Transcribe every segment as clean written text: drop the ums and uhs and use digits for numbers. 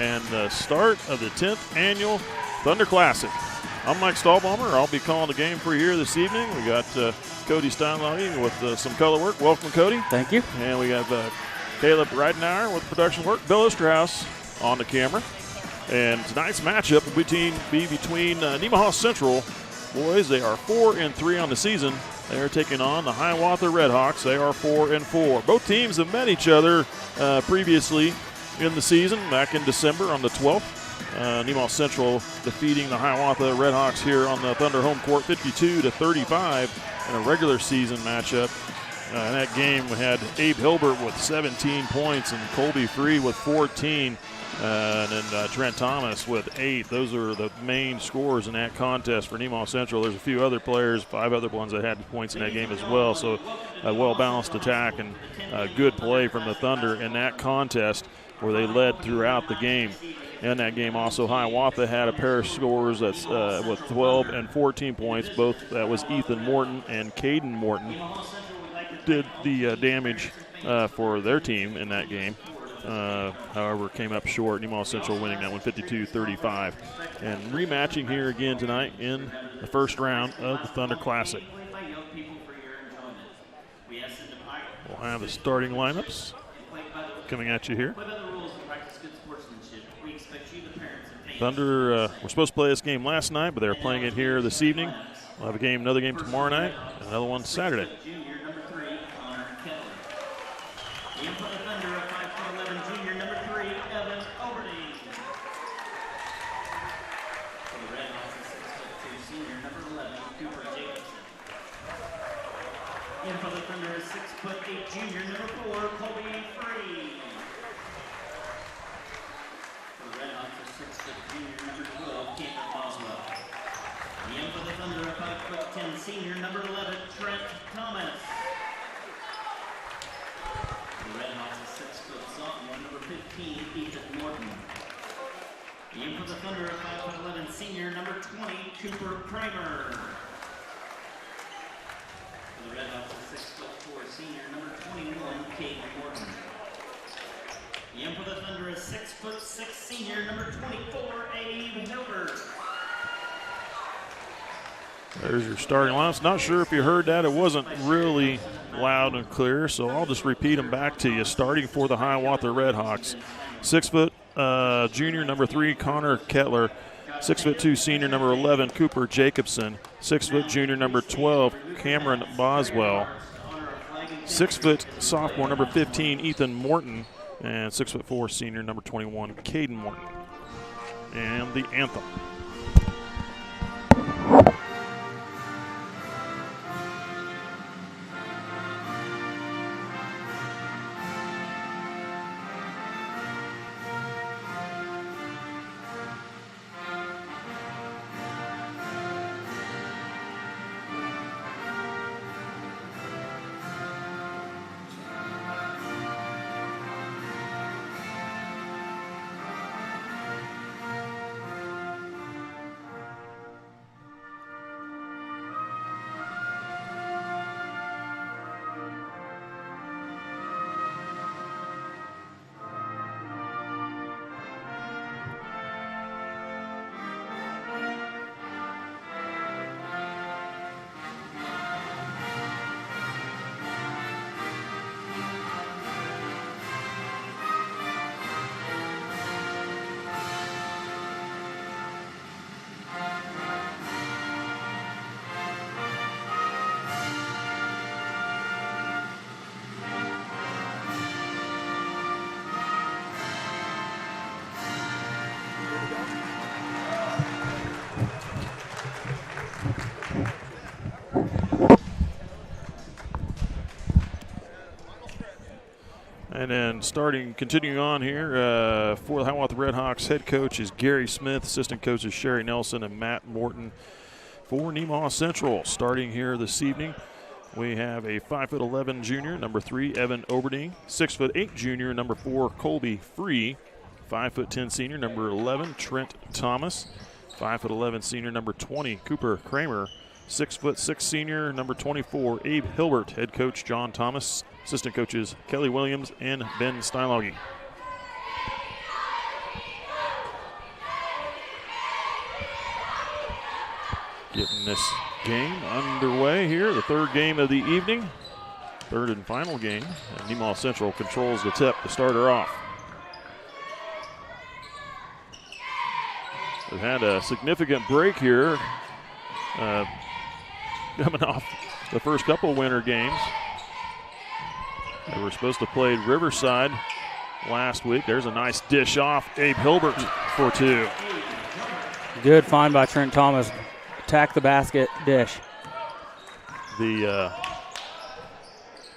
and the start of the 10th annual Thunder Classic. I'm Mike Stahlbaumer. I'll be calling the game for you here this evening. We got Cody Steinlage with some color work. Welcome, Cody. Thank you. And we have Caleb Reidenauer with production work. Bill Osterhaus on the camera. And tonight's matchup will be between Nemaha Central boys. They are 4-3 on the season. They are taking on the Hiawatha Redhawks. They are 4-4. Both teams have met each other previously in the season, back in December on the 12th. Nemaha Central defeating the Hiawatha Redhawks here on the Thunder home court 52-35 in a regular season matchup. In that game, we had Abe Hilbert with 17 points and Colby Free with 14. And then Trent Thomas with 8. Those are the main scores in that contest for Nemaha Central. There's a few other players, 5 other ones that had points in that game as well. So a well-balanced attack and good play from the Thunder in that contest where they led throughout the game. In that game also, Hiawatha had a pair of scores that's with 12 and 14 points. Both that was Ethan Morton and Caden Morton did the damage for their team in that game. However, came up short. Nemaha Central winning that one 52-35. And rematching here again tonight in the first round of the Thunder Classic. We'll have the starting lineups coming at you here. Thunder were supposed to play this game last night, but they're playing it here this evening. We'll have another game tomorrow night, and another one Saturday. In for the Thunder is 6'8" junior, number 4, Colby Free. For the Redhawks is 6' junior, number 12, Cameron Boswell. In for the Thunder, a 5'10" senior, number 11, Trent Thomas. For the Redhawks is 6' sophomore, number 15, Ethan Morton. In for the Thunder, a 5'11" senior, number 20, Cooper Kramer. The Redhawks is 6'4" senior, number 21, Caden Morton. In for the Thunder is 6'6" senior, number 24, Abe Hilbert. There's your starting lineups. Not sure if you heard that. It wasn't really loud and clear, so I'll just repeat them back to you. Starting for the Hiawatha Redhawks, 6' junior, number 3, Connor Kettler. 6'2" senior, number 11, Cooper Jacobson. 6' junior, number 12, Cameron Boswell. 6' sophomore, number 15, Ethan Morton. And 6'4" senior, number 21, Caden Morton. And the anthem. And then continuing on here, for the Hiawatha Redhawks, head coach is Gary Smith, assistant coaches Sherry Nelson and Matt Morton. For Nemaha Central, starting here this evening, we have a 5'11" junior, number 3, Evan Oberding. 6'8" junior, number 4, Colby Free. 5'10" senior, number 11, Trent Thomas. 5'11" senior, number 20, Cooper Kramer. 6'6" senior, number 24, Abe Hilbert. Head coach John Thomas. Assistant coaches Kelly Williams and Ben Steinlage. Getting this game underway here, the third game of the evening. Third and final game. And Nemaha Central controls the tip to start her off. They've had a significant break here, coming off the first couple winter games. They were supposed to play Riverside last week. There's a nice dish off. Abe Hilbert for 2. Good find by Trent Thomas. Attack the basket, dish. Yeah,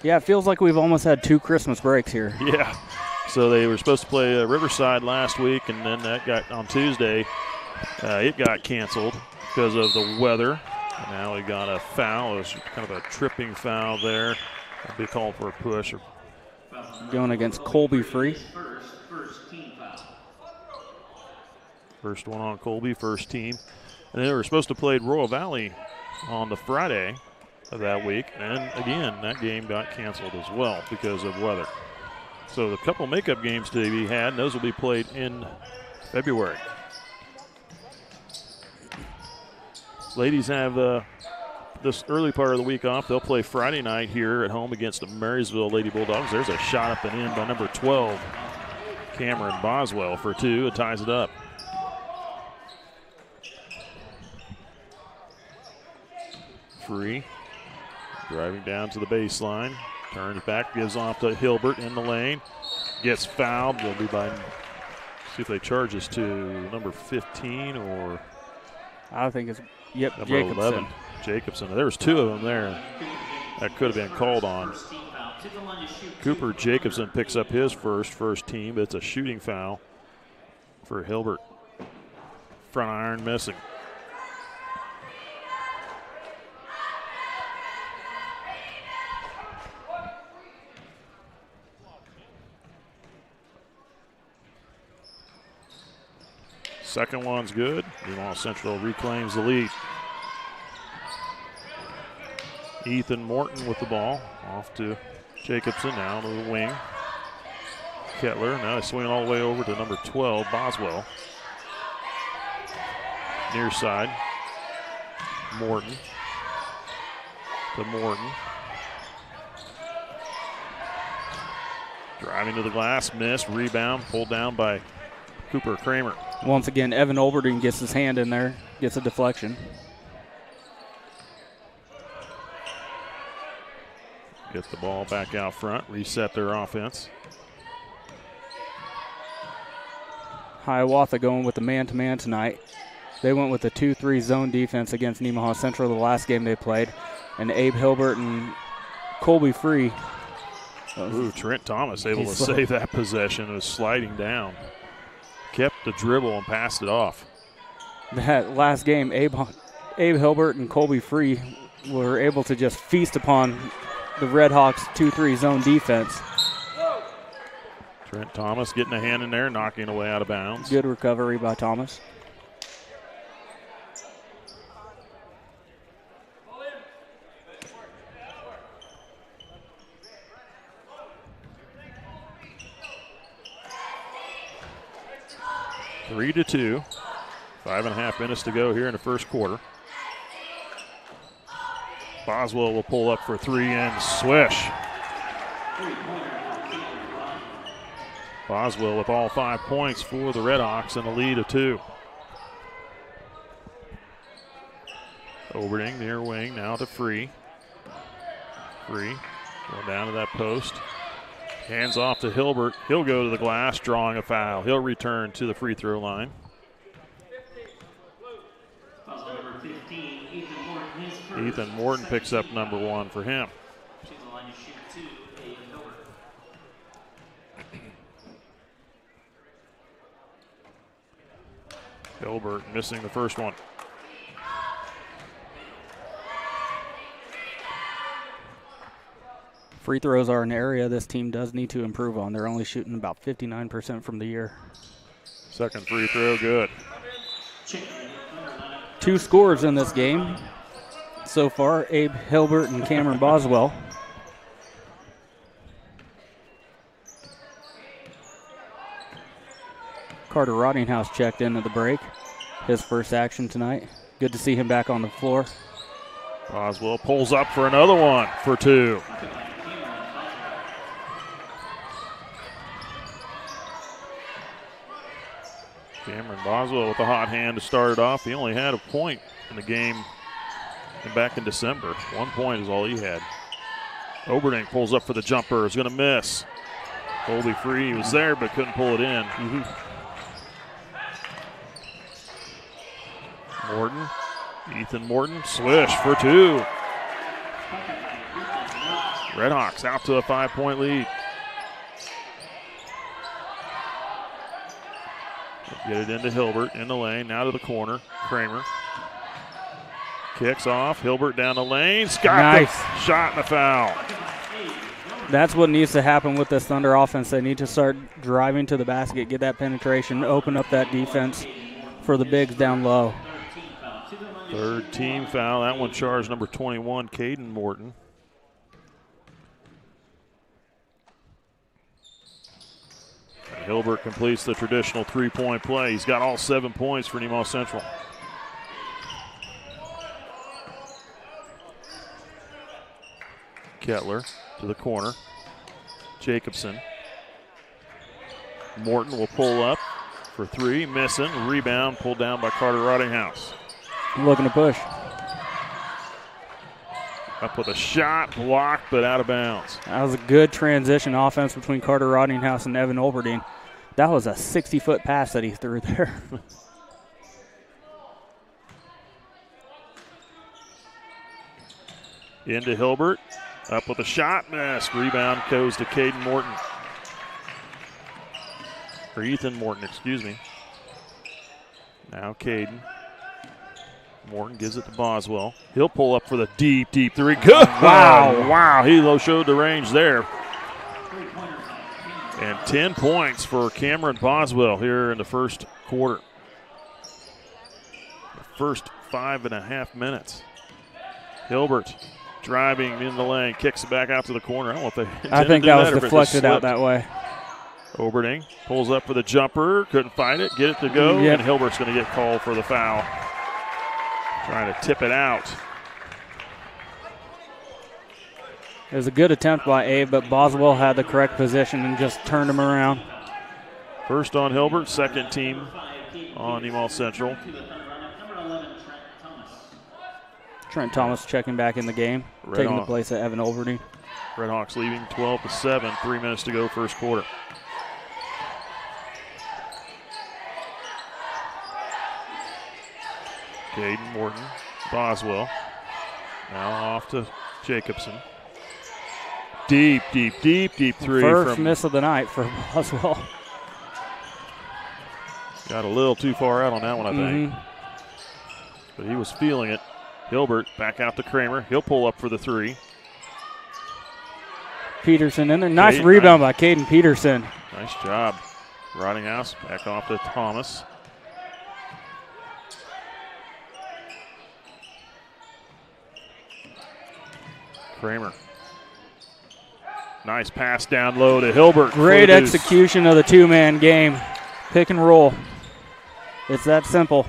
it feels like we've almost had 2 Christmas breaks here. Yeah. So they were supposed to play Riverside last week, and then that got on Tuesday. It got canceled because of the weather. And now we got a foul. It was kind of a tripping foul there. It'll be called for a push. Going against Colby Free. First one on Colby, first team. And they were supposed to play Royal Valley on the Friday of that week. And again, that game got canceled as well because of weather. So the couple makeup games to be had, and those will be played in February. Ladies have this early part of the week off. They'll play Friday night here at home against the Marysville Lady Bulldogs. There's a shot up and in by number 12, Cameron Boswell, for 2. It ties it up. Free. Driving down to the baseline. Turns back, gives off to Hilbert in the lane. Gets fouled. They'll be by, see if they charge this to number 15 or. I think it's, yep, number Jacobson. 11, Jacobson. There was 2 of them there that could have been called on. Cooper Jacobson picks up his first team, but it's a shooting foul for Hilbert. Front iron missing. Second one's good. Nemaha Central reclaims the lead. Ethan Morton with the ball. Off to Jacobson, now to the wing. Kettler, now he's swinging all the way over to number 12, Boswell. Near side. Morton. To Morton. Driving to the glass, missed, rebound, pulled down by Cooper Kramer. Once again, Evan Olberding gets his hand in there, gets a deflection. Gets the ball back out front, reset their offense. Hiawatha going with the man-to-man tonight. They went with the 2-3 zone defense against Nemaha Central the last game they played. And Abe Hilbert and Colby Free. Ooh, Trent Thomas able to save that possession. It was sliding down. Kept the dribble and passed it off. That last game, Abe Hilbert and Colby Free were able to just feast upon the Redhawks 2-3 zone defense. Trent Thomas getting a hand in there, knocking away out of bounds. Good recovery by Thomas. Three to 2. 5.5 minutes to go here in the first quarter. Boswell will pull up for 3 and swish. Boswell with all 5 points for the Redhawks and a lead of 2. Oberding near wing, now to Free. Free going down to that post. Hands off to Hilbert. He'll go to the glass, drawing a foul. He'll return to the free throw line. Ethan Morton picks up number 1 for him. Hilbert missing the first one. Free throws are an area this team does need to improve on. They're only shooting about 59% from the year. Second free throw, good. 2 scores in this game so far, Abe Hilbert and Cameron Boswell. Carter Rottinghouse checked in at the break. His first action tonight. Good to see him back on the floor. Boswell pulls up for another one for 2. Cameron Boswell with a hot hand to start it off. He only had a point in the game back in December. 1 point is all he had. Oberding pulls up for the jumper. Is going to miss. Colby Free, he was there but couldn't pull it in. Morton, Ethan Morton, swish for 2. Redhawks out to a 5-point lead. Get it into Hilbert in the lane, now to the corner. Kramer kicks off. Hilbert down the lane. Scott, nice the shot and a foul. That's what needs to happen with this Thunder offense. They need to start driving to the basket, get that penetration, open up that defense for the bigs down low. 3rd team foul. That one charged number 21, Caden Morton. And Hilbert completes the traditional 3-point play. He's got all 7 points for Nemaha Central. Kettler to the corner. Jacobson. Morton will pull up for 3, missing. Rebound pulled down by Carter Rottinghouse. Looking to push. Up with a shot, blocked, but out of bounds. That was a good transition offense between Carter Rottinghouse and Evan Olberding. That was a 60-foot pass that he threw there. Into Hilbert. Up with a shot, miss. Rebound goes to Caden Morton. Or Ethan Morton, excuse me. Now Caden. Morton gives it to Boswell. He'll pull up for the deep 3. Good. Wow. Wow. He showed the range there. And 10 points for Cameron Boswell here in the first quarter. The first 5.5 minutes. Hilbert driving in the lane, kicks it back out to the corner. I don't know if they I think that was deflected out that way. Oberding pulls up for the jumper, couldn't find it, get it to go, Yep. and Hilbert's going to get called for the foul. Trying to tip it out. It was a good attempt by Abe, but Boswell had the correct position and just turned him around. First on Hilbert, 2nd team on Nemaha Central. Trent Thomas checking back in the game, taking the place of Evan Olberding. Redhawks leading 12-7, 3 minutes to go first quarter. Caden Morton, Boswell. Now off to Jacobson. Deep 3 First from miss of the night for Boswell. Got a little too far out on that one, I think. But he was feeling it. Hilbert back out to Kramer. He'll pull up for the 3. Peterson in there. Nice rebound by Caden Peterson. Nice job. Rottinghouse back off to Thomas. Kramer. Nice pass down low to Hilbert. Great execution of the 2-man game. Pick and roll. It's that simple.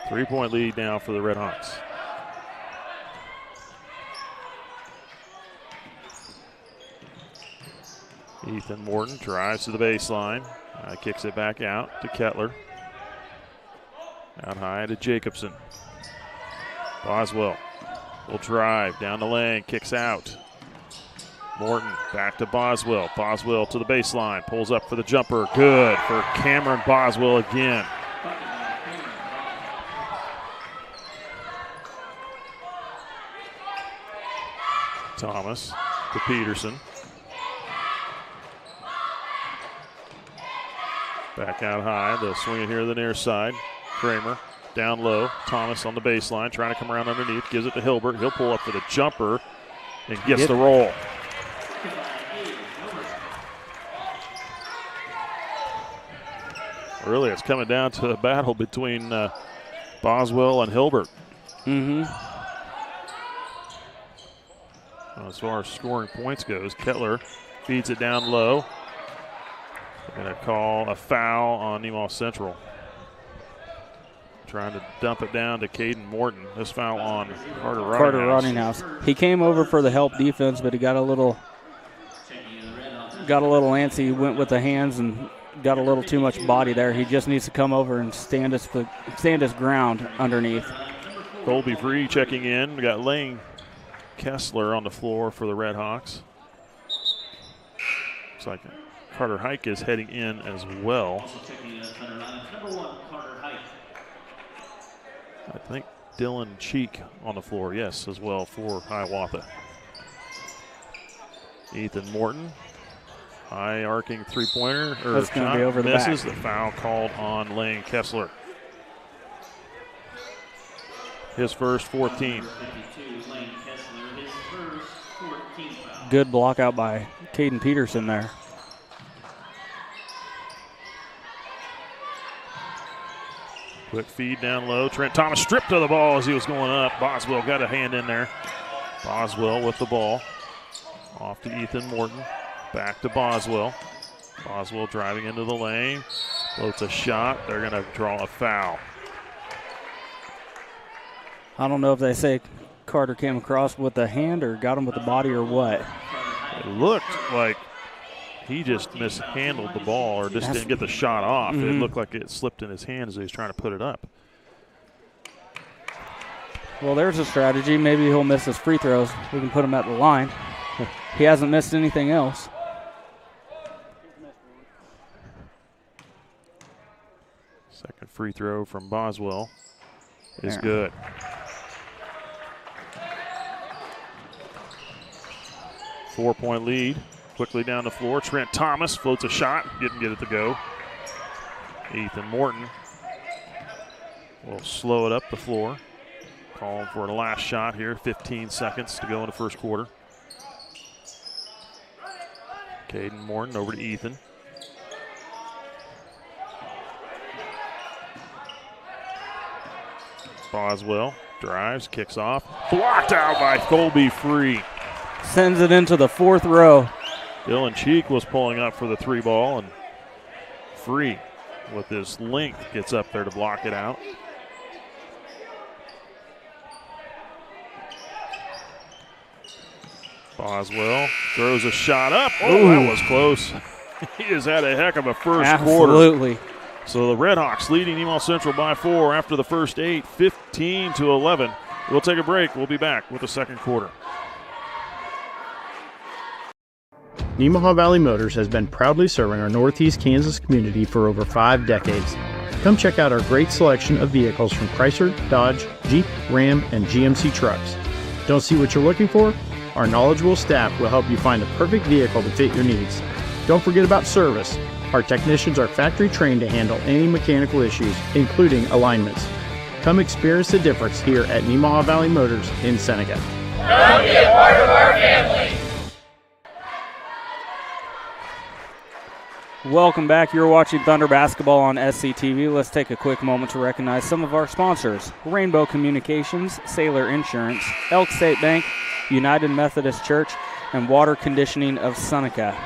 3-point lead now for the Redhawks. Ethan Morton drives to the baseline. Kicks it back out to Kettler. Out high to Jacobson. Boswell will drive down the lane, kicks out. Morton back to Boswell. Boswell to the baseline, pulls up for the jumper. Good for Cameron Boswell again. Thomas to Peterson. Back out high, they'll swing it here to the near side. Kramer down low. Thomas on the baseline, trying to come around underneath. Gives it to Hilbert. He'll pull up for the jumper and gets the roll. Really, it's coming down to a battle between Boswell and Hilbert. As far as scoring points goes, Kettler feeds it down low. They're going to call a foul on Nemaha Central. trying to dump it down to Caden Morton. This foul on Carter Rottinghouse. He came over for the help defense, but he got a little antsy, went with the hands and got a little too much body there. He just needs to come over and stand his ground underneath. Colby Free checking in. We got Lane Kessler on the floor for the Redhawks. Looks like Carter Hike is heading in as well. I think Dylan Cheek on the floor, yes, as well for Hiawatha. Ethan Morton, high arcing three-pointer, That's going to be over the misses. back. The foul called on Lane Kessler. His first 14. Good block out by Caden Peterson there. Quick feed down low. Trent Thomas stripped to the ball as he was going up. Boswell got a hand in there. Boswell with the ball. Off to Ethan Morton. Back to Boswell. Boswell driving into the lane. Floats a shot. They're going to draw a foul. I don't know if they say Carter came across with the hand or got him with the body or what. It looked like he just mishandled the ball or just didn't get the shot off. It looked like it slipped in his hand as he was trying to put it up. Well, there's a strategy. Maybe he'll miss his free throws. We can put him at the line. He hasn't missed anything else. Second free throw from Boswell is good. Four-point lead. Quickly down the floor. Trent Thomas floats a shot. Didn't get it to go. Ethan Morton will slow it up the floor. Calling for the last shot here. 15 seconds to go in the first quarter. Caden Morton over to Ethan. Boswell drives, kicks off. Blocked out by Colby Free. Sends it into the fourth row. Dylan Cheek was pulling up for the three ball, and Free with his length gets up there to block it out. Boswell throws a shot up. Oh, that was close. He has had a heck of a first quarter. Absolutely. So the Redhawks leading Nemaha Central by 4 after the first 8, 15-11. We'll take a break. We'll be back with the second quarter. Nemaha Valley Motors has been proudly serving our Northeast Kansas community for over 5 decades. Come check out our great selection of vehicles from Chrysler, Dodge, Jeep, Ram, and GMC trucks. Don't see what you're looking for? Our knowledgeable staff will help you find the perfect vehicle to fit your needs. Don't forget about service. Our technicians are factory trained to handle any mechanical issues, including alignments. Come experience the difference here at Nemaha Valley Motors in Seneca. Come be a part of our family. Welcome back. You're watching Thunder Basketball on SCTV. Let's take a quick moment to recognize some of our sponsors: Rainbow Communications, Sailor Insurance, Elk State Bank, United Methodist Church, and Water Conditioning of Seneca.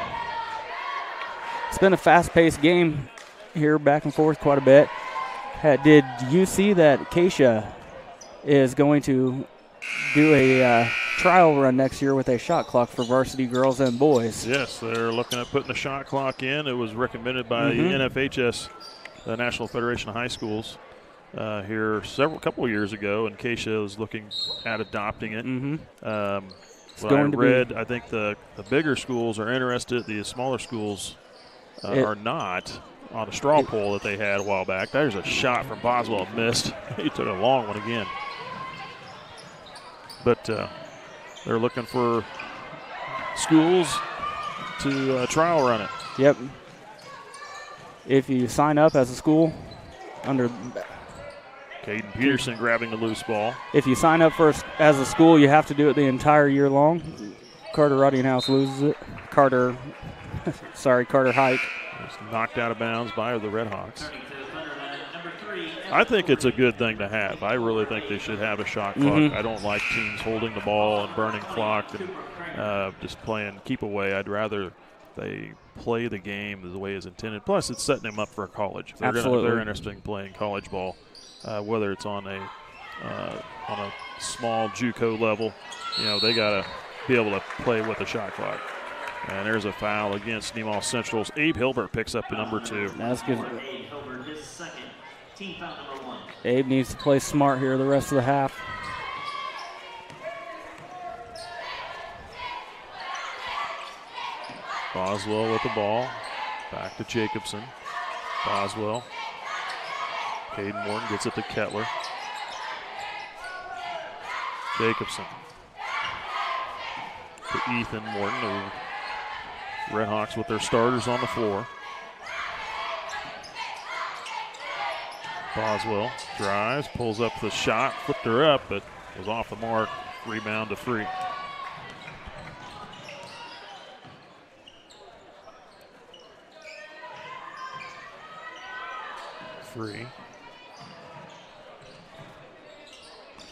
It's been a fast-paced game here, back and forth quite a bit. Did you see that Acacia is going to do a trial run next year with a shot clock for varsity girls and boys? Yes, they're looking at putting the shot clock in. It was recommended by the NFHS, the National Federation of High Schools, here couple of years ago, and Acacia is looking at adopting it. What I read, I think the bigger schools are interested. The smaller schools are not. On a straw poll that they had a while back. There's a shot from Boswell, missed. He took a long one again. But they're looking for schools to trial run it. Yep. If you sign up as a school under Caden Peterson grabbing the loose ball. If you sign up as a school, you have to do it the entire year long. Carter Rottinghouse loses it. Carter Hike. It's knocked out of bounds by the Redhawks. I think it's a good thing to have. I really think they should have a shot clock. I don't like teams holding the ball and burning clock and just playing keep away. I'd rather they play the game the way it's intended. Plus, it's setting them up for college. If they're interested in playing college ball, whether it's on a small JUCO level. You know, they got to be able to play with the shot clock. And there's a foul against Nemaha Central's. Abe Hilbert picks up the number 2. That's good. Abe Hilbert, his second. Team foul number 1. Abe needs to play smart here the rest of the half. Boswell with the ball. Back to Jacobson. Boswell. Caden Morton gets it to Kettler. Jacobson. To Ethan Morton. The Redhawks with their starters on the floor. Boswell drives, pulls up the shot, flipped her up, but was off the mark. Rebound to Free. Free.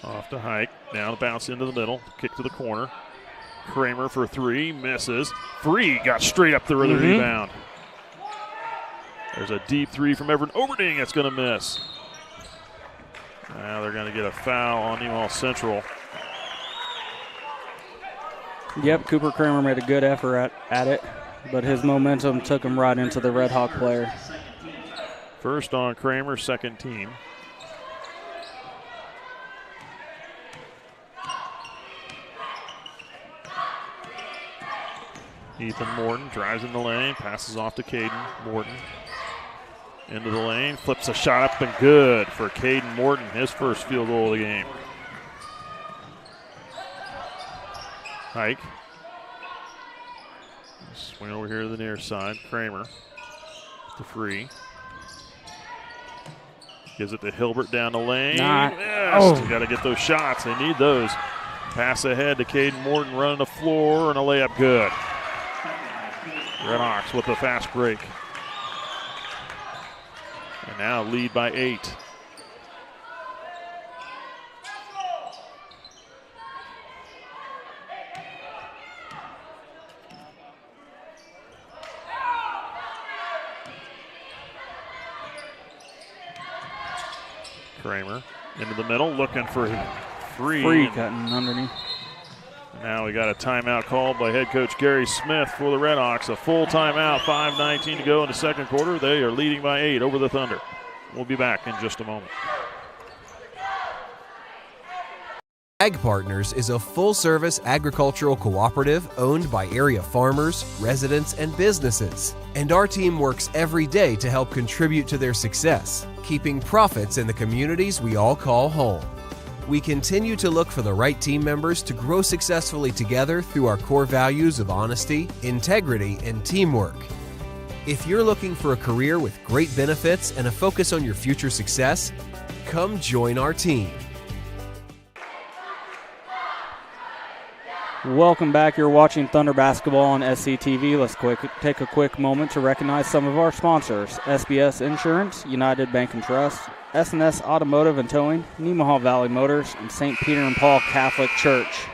Off to Hike. Now to bounce into the middle. Kick to the corner. Kramer for 3. Misses. Free got straight up through the rebound. There's a deep 3 from Everett Overding that's going to miss. Now they're going to get a foul on Nemaha Central. Yep, Cooper Kramer made a good effort at it, but his momentum took him right into the Red Hawk player. First on Kramer, second team. Ethan Morton drives in the lane, passes off to Caden Morton. Into the lane, flips a shot up and good for Caden Morton, his first field goal of the game. Hike. Swing over here to the near side. Kramer to Free. Gives it to Hilbert down the lane. Yes, got to get those shots. They need those. Pass ahead to Caden Morton running the floor and a layup good. Redhawks with a fast break. And now lead by 8. Kramer into the middle, looking for Free. Free cutting underneath. Now we got a timeout called by head coach Gary Smith for the Redhawks. A full timeout, 5:19 to go in the second quarter. They are leading by 8 over the Thunder. We'll be back in just a moment. Ag Partners is a full-service agricultural cooperative owned by area farmers, residents, and businesses. And our team works every day to help contribute to their success, keeping profits in the communities we all call home. We continue to look for the right team members to grow successfully together through our core values of honesty, integrity, and teamwork. If you're looking for a career with great benefits and a focus on your future success, come join our team. Welcome back. You're watching Thunder Basketball on SCTV. Let's take a quick moment to recognize some of our sponsors: SBS Insurance, United Bank and Trust, S&S Automotive and Towing, Nemaha Valley Motors, and St. Peter and Paul Catholic Church.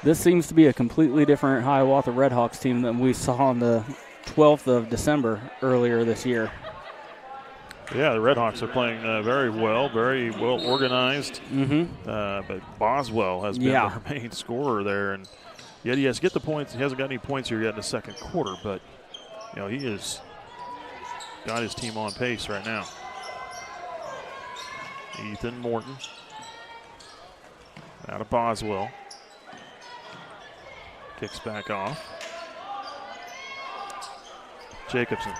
This seems to be a completely different Hiawatha Redhawks team than we saw on the 12th of December earlier this year. Yeah, the Redhawks are playing very well organized. But Boswell has been their main scorer there, and yet he has to get the points. He hasn't got any points here yet in the second quarter, but you know, he has got his team on pace right now. Ethan Morton out of Boswell. Kicks back off. Jacobson.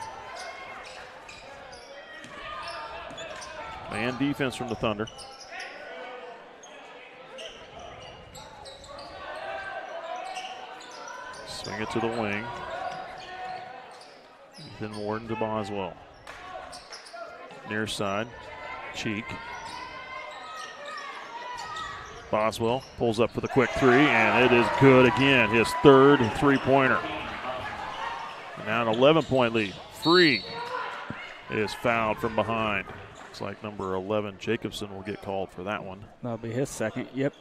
Man defense from the Thunder. Swing it to the wing. Ethan Morton to Boswell. Near side. Cheek. Boswell pulls up for the quick 3, and it is good again. His third three-pointer. Now an 11-point lead. Free is fouled from behind. Looks like number 11, Jacobson, will get called for that one. That'll be his second. Yep.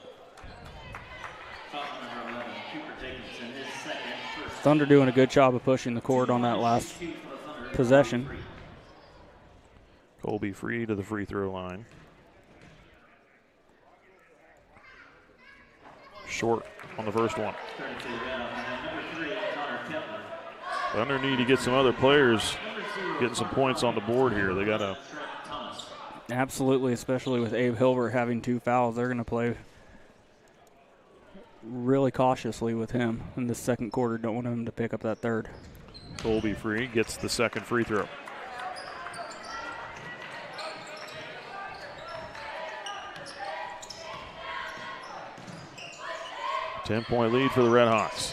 Thunder doing a good job of pushing the court on that last possession. Colby Free to the free throw line. Short on the first one. Thunder need to get some other players getting some points on the board here. They got to. Absolutely, especially with Abe Hilbert having 2 fouls. They're going to play really cautiously with him in the second quarter. Don't want him to pick up that third. Colby Free gets the second free throw. Ten-point lead for the Redhawks.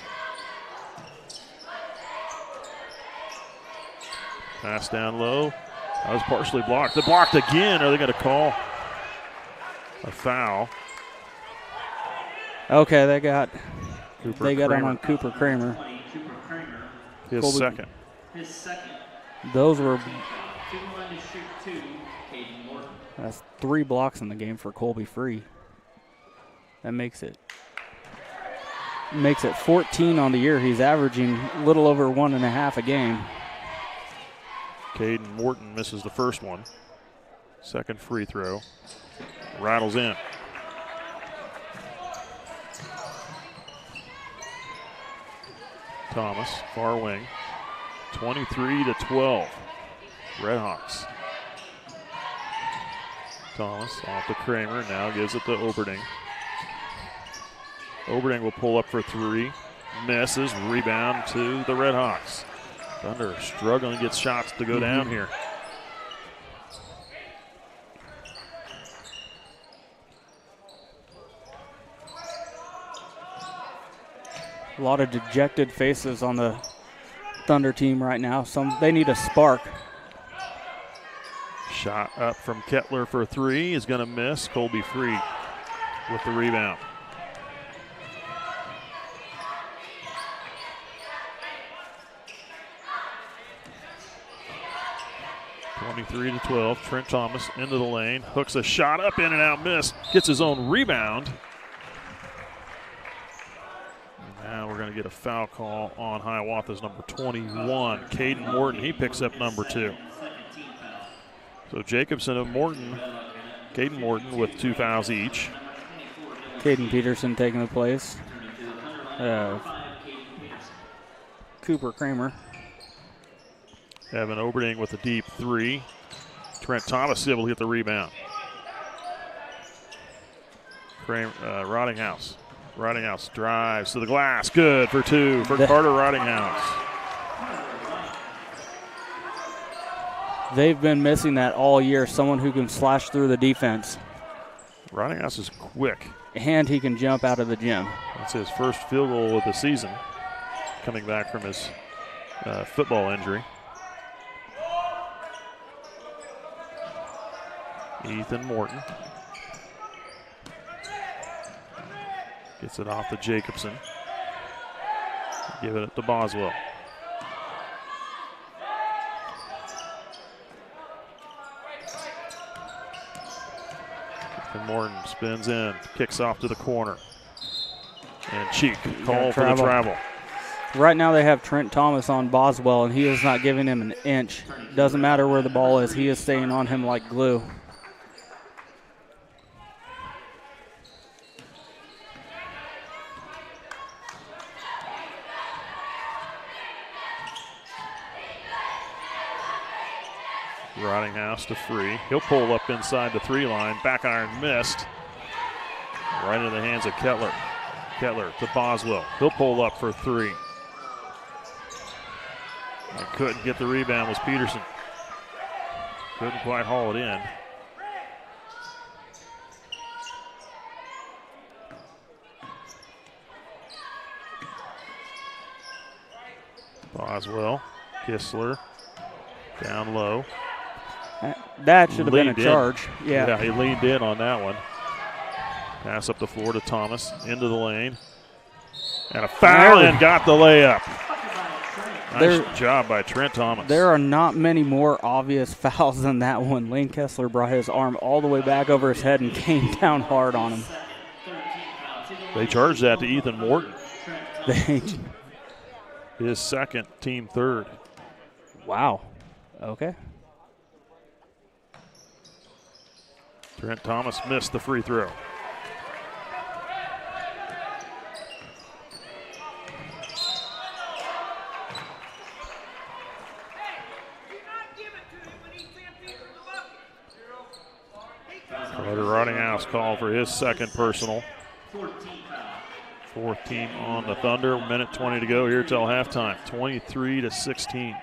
Pass down low. That was partially blocked. They're blocked again. Are they going to call a foul? Okay, they got Kramer. on Cooper Kramer. His second. Those were. That's 3 blocks in the game for Colby Free. That makes it 14 on the year. He's averaging a little over 1.5 a game. Caden Morton misses the first one. Second free throw. Rattles in. Thomas, far wing. 23-12. Redhawks. Thomas off to Kramer. Now gives it to Oberding. Oberding will pull up for 3. Misses. Rebound to the Redhawks. Thunder struggling to get shots to go down here. A lot of dejected faces on the Thunder team right now. They need a spark. Shot up from Kettler for 3 is going to miss. Colby Free with the rebound. (23-12). Trent Thomas into the lane, hooks a shot up, in and out, miss. Gets his own rebound. And now we're going to get a foul call on Hiawatha's number 21, Caden Morton. He picks up number 2. So Jacobson and Morton, Caden Morton with 2 fouls each. Caden Peterson taking the place. Cooper Kramer. Evan Oberding with a deep 3. Trent Thomas able to get the rebound. Rottinghouse. Rottinghouse drives to the glass. Good for 2 for Carter Rottinghouse. They've been missing that all year, someone who can slash through the defense. Rottinghouse is quick. And he can jump out of the gym. That's his first field goal of the season, coming back from his football injury. Ethan Morton gets it off to Jacobson. Give it to Boswell. Ethan Morton spins in, kicks off to the corner. And Cheek call for the travel. Right now they have Trent Thomas on Boswell, and he is not giving him an inch. Doesn't matter where the ball is, he is staying on him like glue. Rottinghouse to Free. He'll pull up inside the 3 line. Back iron missed. Right into the hands of Kettler. Kettler to Boswell. He'll pull up for 3. And couldn't get the rebound was Peterson. Couldn't quite haul it in. Boswell, Kistler, down low. That should have been a charge. Yeah, he leaned in on that one. Pass up the floor to Thomas, into the lane. And a foul, and got the layup. Nice job by Trent Thomas. There are not many more obvious fouls than that one. Lane Kessler brought his arm all the way back over his head and came down hard on him. They charged that to Ethan Morton. his second, team third. Wow. Okay. Trent Thomas missed the free throw. Carter Rottinghouse called for his second personal. 14 foul. Fourth team on the Thunder. Minute 20 to go here till halftime. 23-16.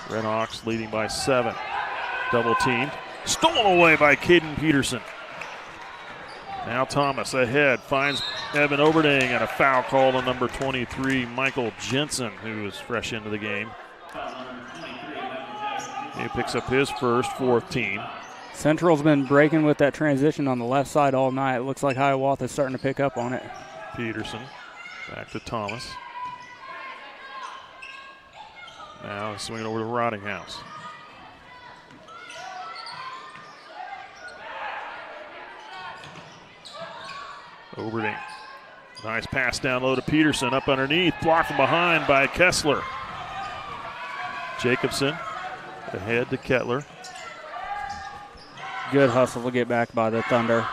Redhawks leading by 7. Double teamed. Stolen away by Caden Peterson. Now Thomas ahead. Finds Evan Oberding, and a foul called on number 23, Michael Jensen, who is fresh into the game. He picks up his first, fourth team. Central's been breaking with that transition on the left side all night. It looks like Hiawatha is starting to pick up on it. Peterson back to Thomas. Now swinging over to Rottinghouse. Oberding. Nice pass down low to Peterson. Up underneath. Blocked from behind by Kessler. Jacobson ahead to Kettler. Good hustle to get back by the Thunder.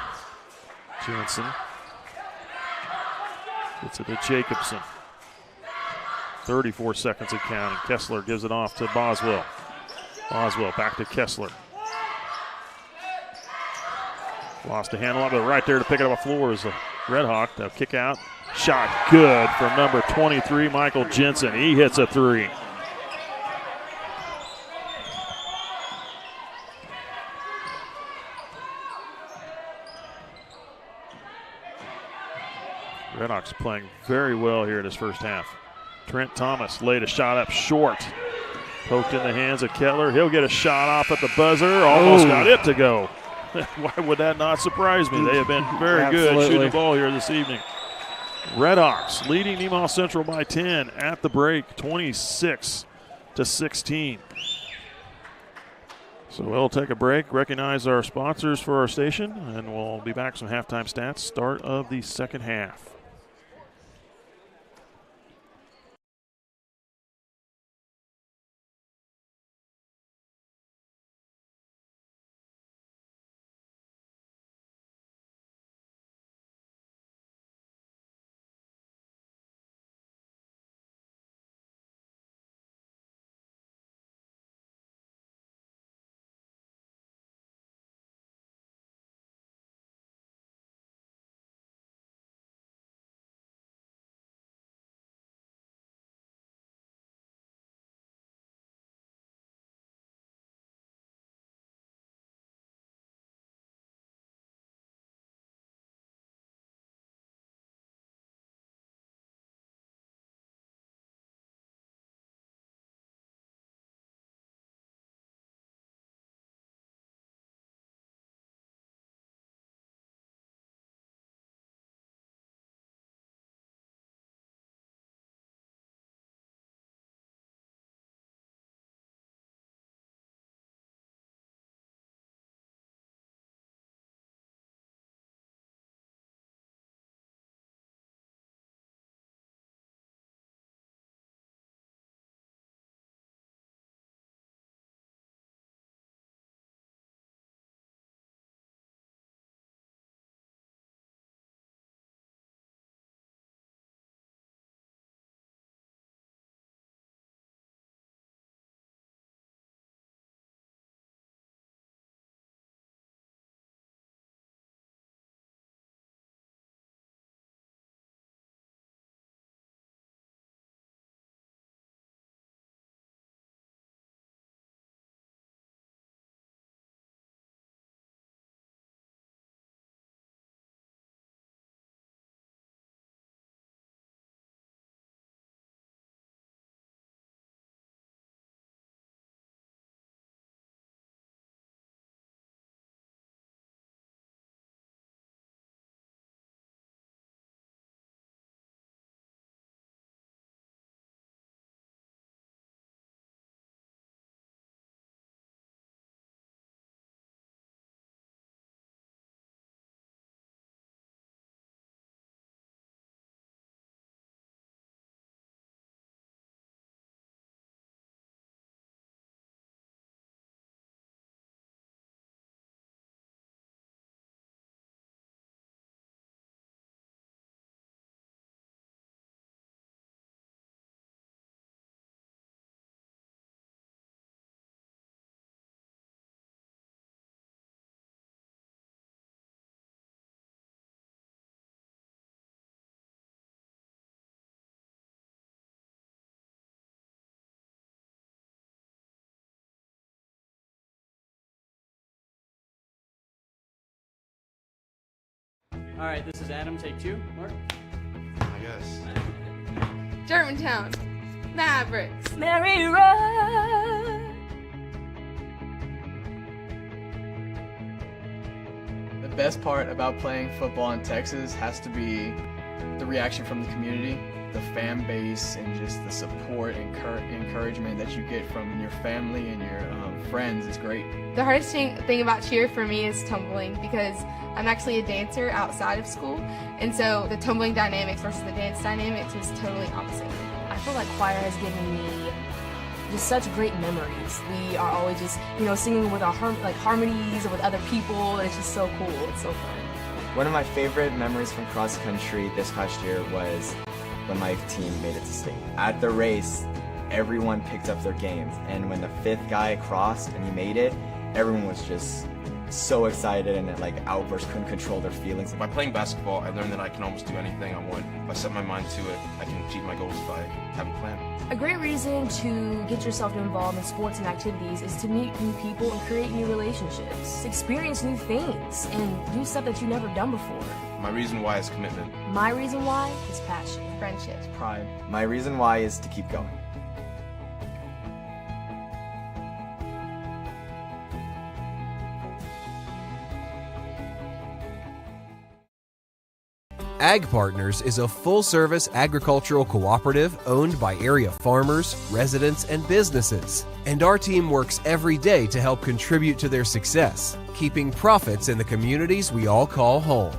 Jensen gets it to Jacobson. 34 seconds and counting. Kessler gives it off to Boswell. Boswell back to Kessler. Lost a handle of it right there to pick it up a floor is the Red Hawk. They'll kick out. Shot good from number 23, Michael Jensen. He hits a three. Red Hawks playing very well here in this first half. Trent Thomas laid a shot up short. Poked in the hands of Kettler. He'll get a shot off at the buzzer. Almost got it to go. Why would that not surprise me? They have been very good shooting the ball here this evening. Redhawks leading Nemaha Central by 10 at the break, 26-16. So we'll take a break, recognize our sponsors for our station, and we'll be back with some halftime stats, start of the second half. All right, this is Adam, take 2. Mark? I guess. Germantown. Mavericks. Mary Run. The best part about playing football in Texas has to be the reaction from the community, the fan base, and just the support and encouragement that you get from your family and your friends is great. The hardest thing about cheer for me is tumbling, because I'm actually a dancer outside of school, and so the tumbling dynamics versus the dance dynamics is totally opposite. I feel like choir has given me just such great memories. We are always just, singing with our harmonies with other people. It's just so cool. It's so fun. One of my favorite memories from cross country this past year was when my team made it to state. At the race, everyone picked up their games, and when the 5th guy crossed and he made it, everyone was just so excited and outbursts, couldn't control their feelings. By playing basketball, I learned that I can almost do anything I want. If I set my mind to it, I can achieve my goals if I have a plan. A great reason to get yourself involved in sports and activities is to meet new people and create new relationships, experience new things, and do stuff that you've never done before. My reason why is commitment. My reason why is passion, Friendships. Pride. My reason why is to keep going. Ag Partners is a full-service agricultural cooperative owned by area farmers, residents, and businesses. And our team works every day to help contribute to their success, keeping profits in the communities we all call home.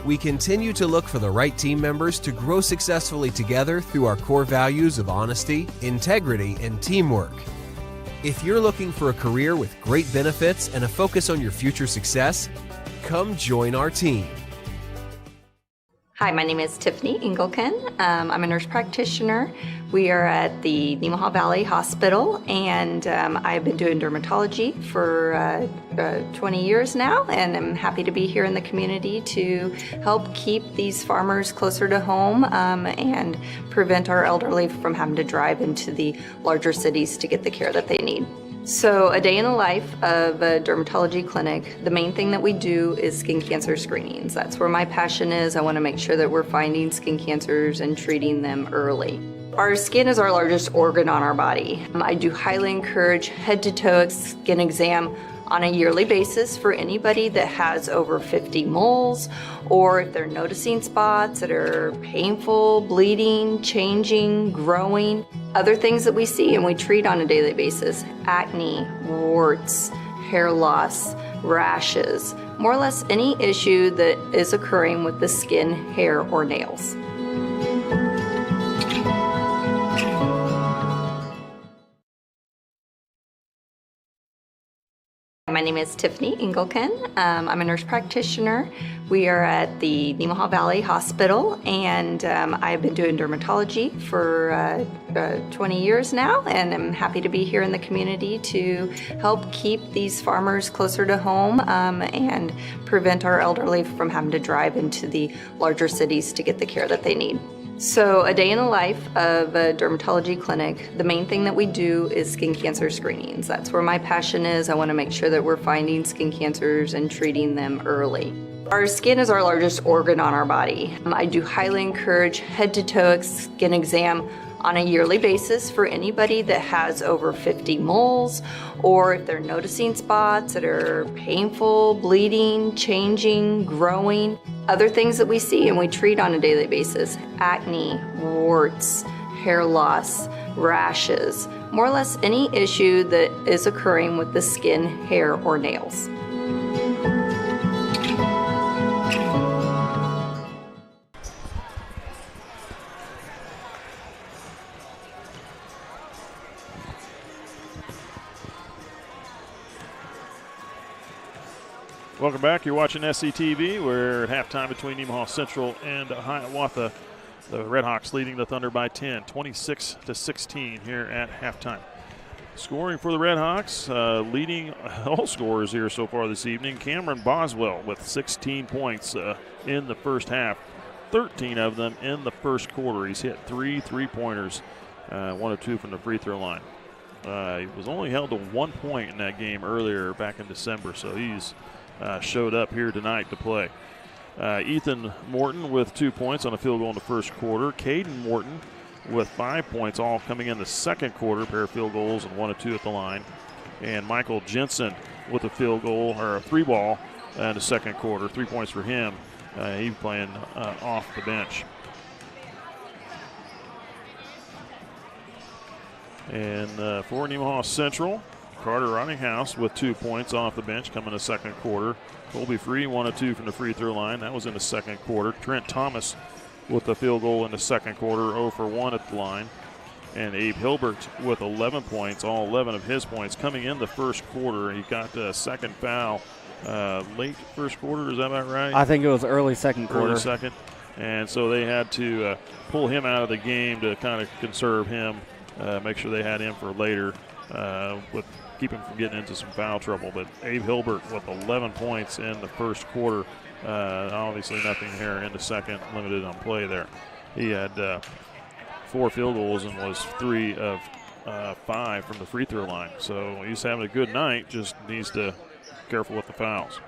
We continue to look for the right team members to grow successfully together through our core values of honesty, integrity, and teamwork. If you're looking for a career with great benefits and a focus on your future success, come join our team. Hi, my name is Tiffany Engelken. I'm a nurse practitioner. We are at the Nemaha Valley Hospital, and I've been doing dermatology for 20 years now, and I'm happy to be here in the community to help keep these farmers closer to home and prevent our elderly from having to drive into the larger cities to get the care that they need. So a day in the life of a dermatology clinic, the main thing that we do is skin cancer screenings. That's where my passion is. I want to make sure that we're finding skin cancers and treating them early. Our skin is our largest organ on our body. I do highly encourage head-to-toe skin exam on a yearly basis for anybody that has over 50 moles, or if they're noticing spots that are painful, bleeding, changing, growing. Other things that we see and we treat on a daily basis: acne, warts, hair loss, rashes, more or less any issue that is occurring with the skin, hair, or nails. My name is Tiffany Engelken. I'm a nurse practitioner. We are at the Nemaha Valley Hospital, and I've been doing dermatology for 20 years now, and I'm happy to be here in the community to help keep these farmers closer to home and prevent our elderly from having to drive into the larger cities to get the care that they need. So a day in the life of a dermatology clinic, the main thing that we do is skin cancer screenings. That's where my passion is. I want to make sure that we're finding skin cancers and treating them early. Our skin is our largest organ on our body. I do highly encourage head-to-toe skin exam on a yearly basis for anybody that has over 50 moles, or if they're noticing spots that are painful, bleeding, changing, growing. Other things that we see and we treat on a daily basis: acne, warts, hair loss, rashes, more or less any issue that is occurring with the skin, hair, or nails. Welcome back. You're watching SCTV. We're at halftime between Nemaha Central and Hiawatha. The Redhawks leading the Thunder by 10, 26-16 here at halftime. Scoring for the Redhawks, leading all scorers here so far this evening, Cameron Boswell with 16 points in the first half, 13 of them in the first quarter. He's hit 3 3-pointers, 1 of 2 from the free throw line. He was only held to 1 point in that game earlier back in December, so he's showed up here tonight to play. Ethan Morton with 2 points on a field goal in the first quarter. Caden Morton with 5 points, all coming in the second quarter. A pair of field goals and 1 of 2 at the line. And Michael Jensen with a field goal, or a 3-ball in the second quarter. 3 points for him. He's playing off the bench. And for Nemaha Central, Carter Rottinghouse with 2 points off the bench coming in the second quarter. Colby Free, 1 of 2 from the free throw line. That was in the second quarter. Trent Thomas with a field goal in the second quarter, 0 for 1 at the line. And Abe Hilbert with 11 points, all 11 of his points coming in the first quarter. He got a second foul late first quarter, is that about right? I think it was early second quarter. Early second. And so they had to pull him out of the game to kind of conserve him, make sure they had him for later, with keep him from getting into some foul trouble. But Abe Hilbert with 11 points in the first quarter. Obviously nothing here in the second, limited on play there. He had 4 field goals and was 3 of 5 from the free throw line. So he's having a good night, just needs to be careful with the fouls.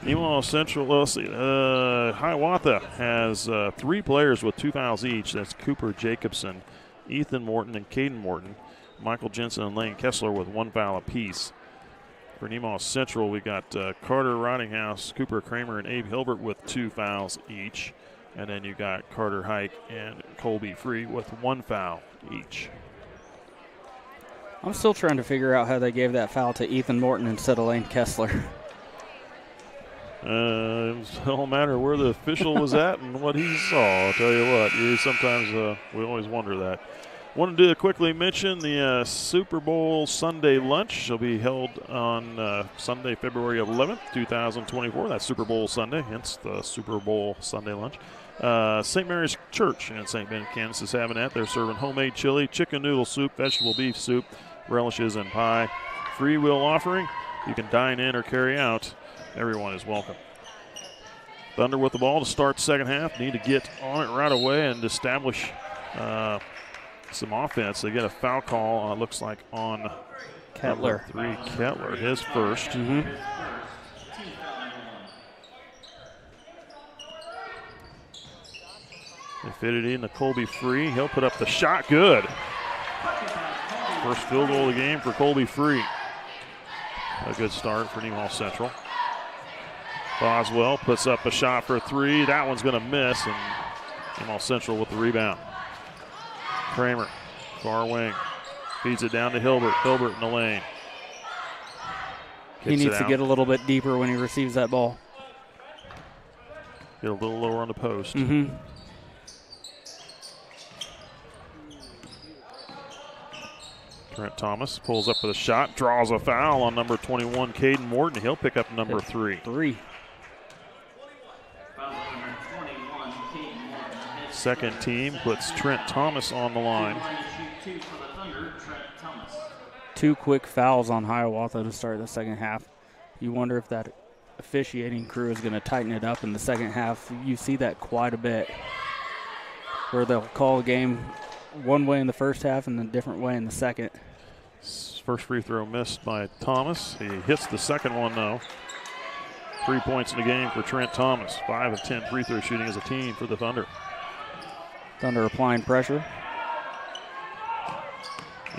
Nemaha Central, let's see, Hiawatha has 3 players with 2 fouls each. That's Cooper Jacobson, Ethan Morton, and Caden Morton. Michael Jensen and Lane Kessler with 1 foul apiece. For Nemaha Central, we got Carter Rottinghouse, Cooper Kramer, and Abe Hilbert with 2 fouls each. And then you got Carter Hike and Colby Free with 1 foul each. I'm still trying to figure out how they gave that foul to Ethan Morton instead of Lane Kessler. It don't matter where the official was at and what he saw. I'll tell you what, sometimes we always wonder that. Wanted to quickly mention the Super Bowl Sunday lunch will be held on Sunday, February 11th, 2024. That's Super Bowl Sunday, hence the Super Bowl Sunday lunch. St. Mary's Church in St. Ben, Kansas is having that. They're serving homemade chili, chicken noodle soup, vegetable beef soup, relishes, and pie. Free will offering. You can dine in or carry out. Everyone is welcome. Thunder with the ball to start second half. Need to get on it right away and establish some offense. They get a foul call, looks like, on Kettler. 3, Kettler, his first. Mm-hmm. They fit it in to Colby Free. He'll put up the shot. Good. First field goal of the game for Colby Free. A good start for Nemaha Central. Boswell puts up a shot for 3. That one's going to miss, and Nemaha Central with the rebound. Kramer, far wing, feeds it down to Hilbert. Hilbert in the lane. He needs to get a little bit deeper when he receives that ball. Get a little lower on the post. Mm-hmm. Trent Thomas pulls up for the shot, draws a foul on number 21, Caden Morton. He'll pick up number 3. Second team puts Trent Thomas on the line. 2 quick fouls on Hiawatha to start the second half. You wonder if that officiating crew is going to tighten it up in the second half. You see that quite a bit, where they'll call a game one way in the first half and a different way in the second. First free throw missed by Thomas. He hits the second one, though. 3 points in the game for Trent Thomas. 5 of 10 free throw shooting as a team for the Thunder. Thunder applying pressure.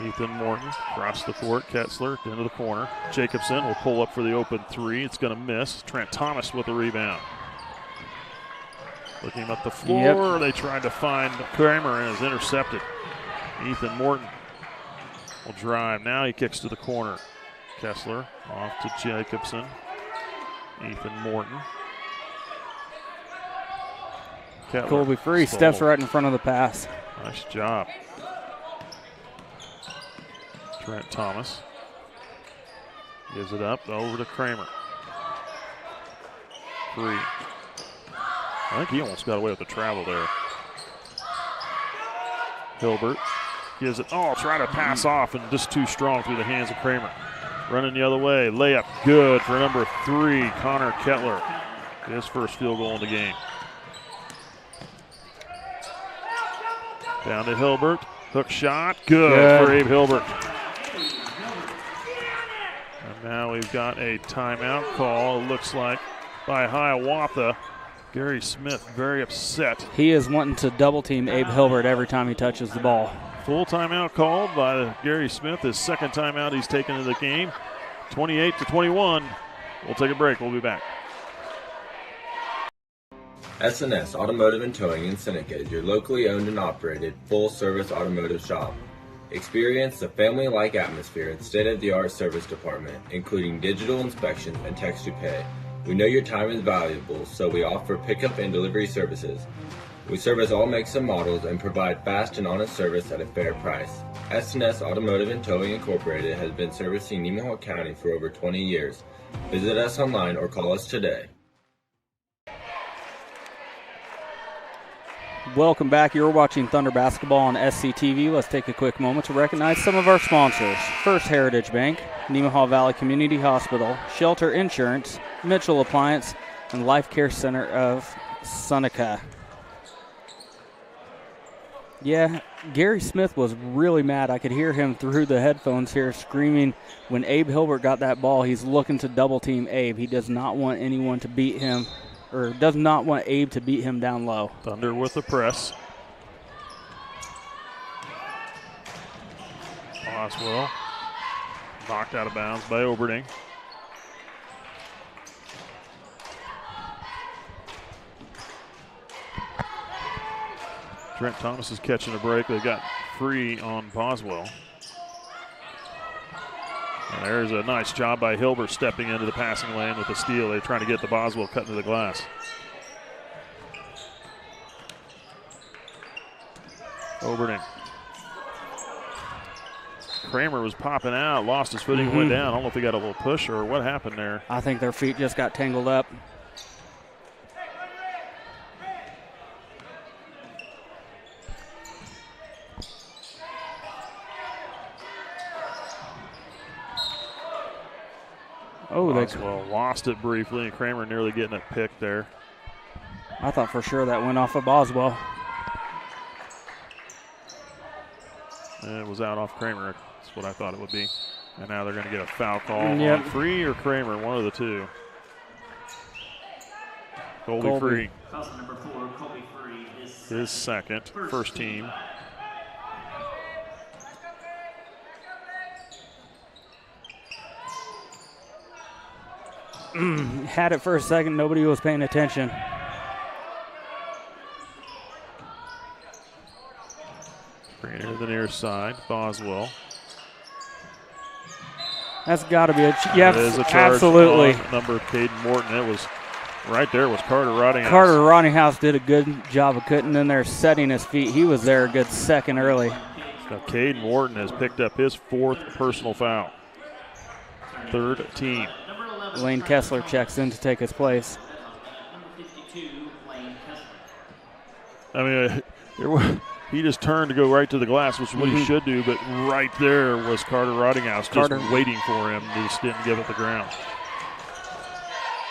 Ethan Morton across the court. Ketzler into the corner. Jacobson will pull up for the open 3. It's going to miss. Trent Thomas with the rebound. Looking up the floor. Yep. They tried to find Kramer and is intercepted. Ethan Morton will drive. Now he kicks to the corner. Kessler off to Jacobson. Ethan Morton. Kettler Colby Free steps right in front of the pass. Nice job. Trent Thomas gives it up over to Kramer. Free. I think he almost got away with the travel there. Hilbert gives it, trying to pass off and just too strong through the hands of Kramer. Running the other way, layup good for number 3, Connor Kettler. His first field goal in the game. Down to Hilbert, hook shot, good for Abe Hilbert. And now we've got a timeout call, it looks like, by Hiawatha. Gary Smith very upset. He is wanting to double team Abe Hilbert every time he touches the ball. Full timeout called by Gary Smith. His second timeout he's taken in the game. 28-21. We'll take a break. We'll be back. S&S Automotive and Towing in Seneca is your locally owned and operated full-service automotive shop. Experience the family-like atmosphere and state-of-the-art service department, including digital inspections and text-to-pay. We know your time is valuable, so we offer pickup and delivery services. We service all makes and models and provide fast and honest service at a fair price. S&S Automotive and Towing Incorporated has been servicing Nemaha County for over 20 years. Visit us online or call us today. Welcome back. You're watching Thunder Basketball on SCTV. Let's take a quick moment to recognize some of our sponsors. First Heritage Bank, Nemaha Valley Community Hospital, Shelter Insurance, Mitchell Appliance, and Life Care Center of Seneca. Yeah, Gary Smith was really mad. I could hear him through the headphones here screaming when Abe Hilbert got that ball. He's looking to double team Abe. He does not want anyone to beat him, or does not want Abe to beat him down low. Thunder with the press. Boswell knocked out of bounds by Oberding. Trent Thomas is catching a break. They got free on Boswell. And there's a nice job by Hilbert stepping into the passing lane with the steal. They're trying to get the Boswell cut into the glass. Oberding. Kramer was popping out, lost his footing, went down. I don't know if he got a little push or what happened there. I think their feet just got tangled up. Oh, Boswell lost it briefly, and Kramer nearly getting it picked there. I thought for sure that went off of Boswell. And it was out off Kramer. That's what I thought it would be. And now they're going to get a foul call on Free or Kramer, one of the two. Colby Free. Number 4, Colby Free. His second, first team. Had it for a second, nobody was paying attention. Bringing it to the near side, Boswell. That's got to be a it is a charge absolutely. On number Caden Morton. It was right there was Carter Rottinghouse. Carter Rottinghouse did a good job of cutting in there, setting his feet. He was there a good second early. Now Caden Morton has picked up his 4th personal foul. 3rd team. Lane Kessler checks in to take his place. I mean, he just turned to go right to the glass, which is what he should do, but right there was Carter Rottinghouse just waiting for him. He just didn't give it the ground.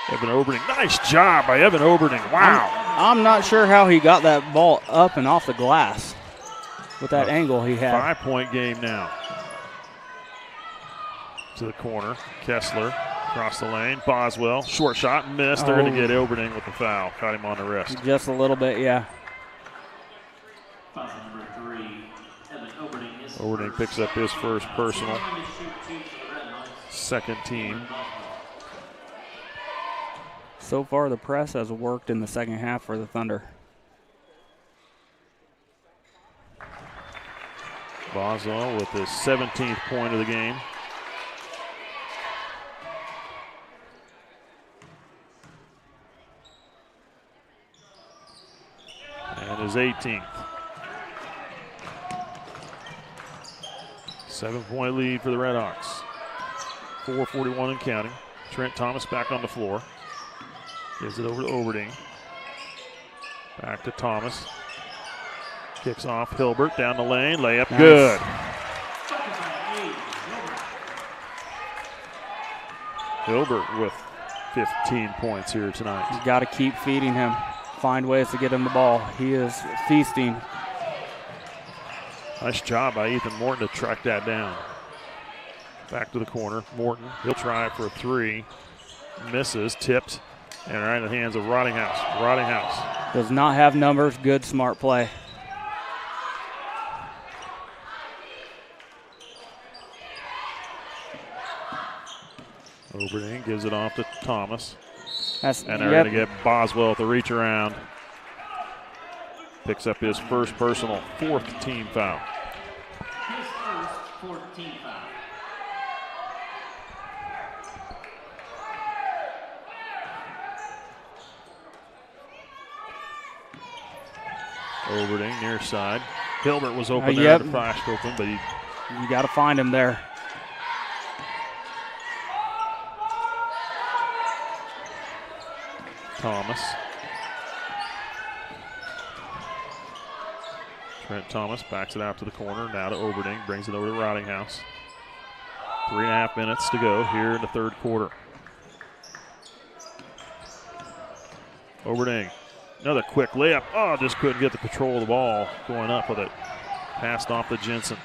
Evan Oberding, nice job by Evan Oberding. Wow. I'm not sure how he got that ball up and off the glass with that angle he had. 5-point game now. To the corner, Kessler. Across the lane, Boswell, short shot, missed. They're going to get Oberding with the foul. Caught him on the wrist. Just a little bit, yeah. Number 3, Evan Oberding. Oberding picks up his first personal. 2nd team. So far, the press has worked in the second half for the Thunder. Boswell with his 17th point of the game. And his 18th. 7-point lead for the Redhawks. 4:41 and counting. Trent Thomas back on the floor. Gives it over to Oberding. Back to Thomas. Kicks off Hilbert down the lane. Layup good. Hilbert with 15 points here tonight. You got to keep feeding him. Find ways to get him the ball. He is feasting. Nice job by Ethan Morton to track that down. Back to the corner. Morton, he'll try for a 3. Misses, tipped, And right in the hands of Roddinghouse. Roddinghouse does not have numbers. Good, smart play. Oberding gives it off to Thomas. And they're going to get Boswell at the reach around. Picks up his first personal, 4th team foul. His first 4th team foul. Oberding near side. Hilbert was open there, the flash open, but you got to find him there. Thomas. Trent Thomas backs it out to the corner. Now to Oberding. Brings it over to Roddinghouse. 3.5 minutes to go here in the third quarter. Oberding. Another quick layup. Oh, just couldn't get the control of the ball. Going up with it. Passed off to Jensen.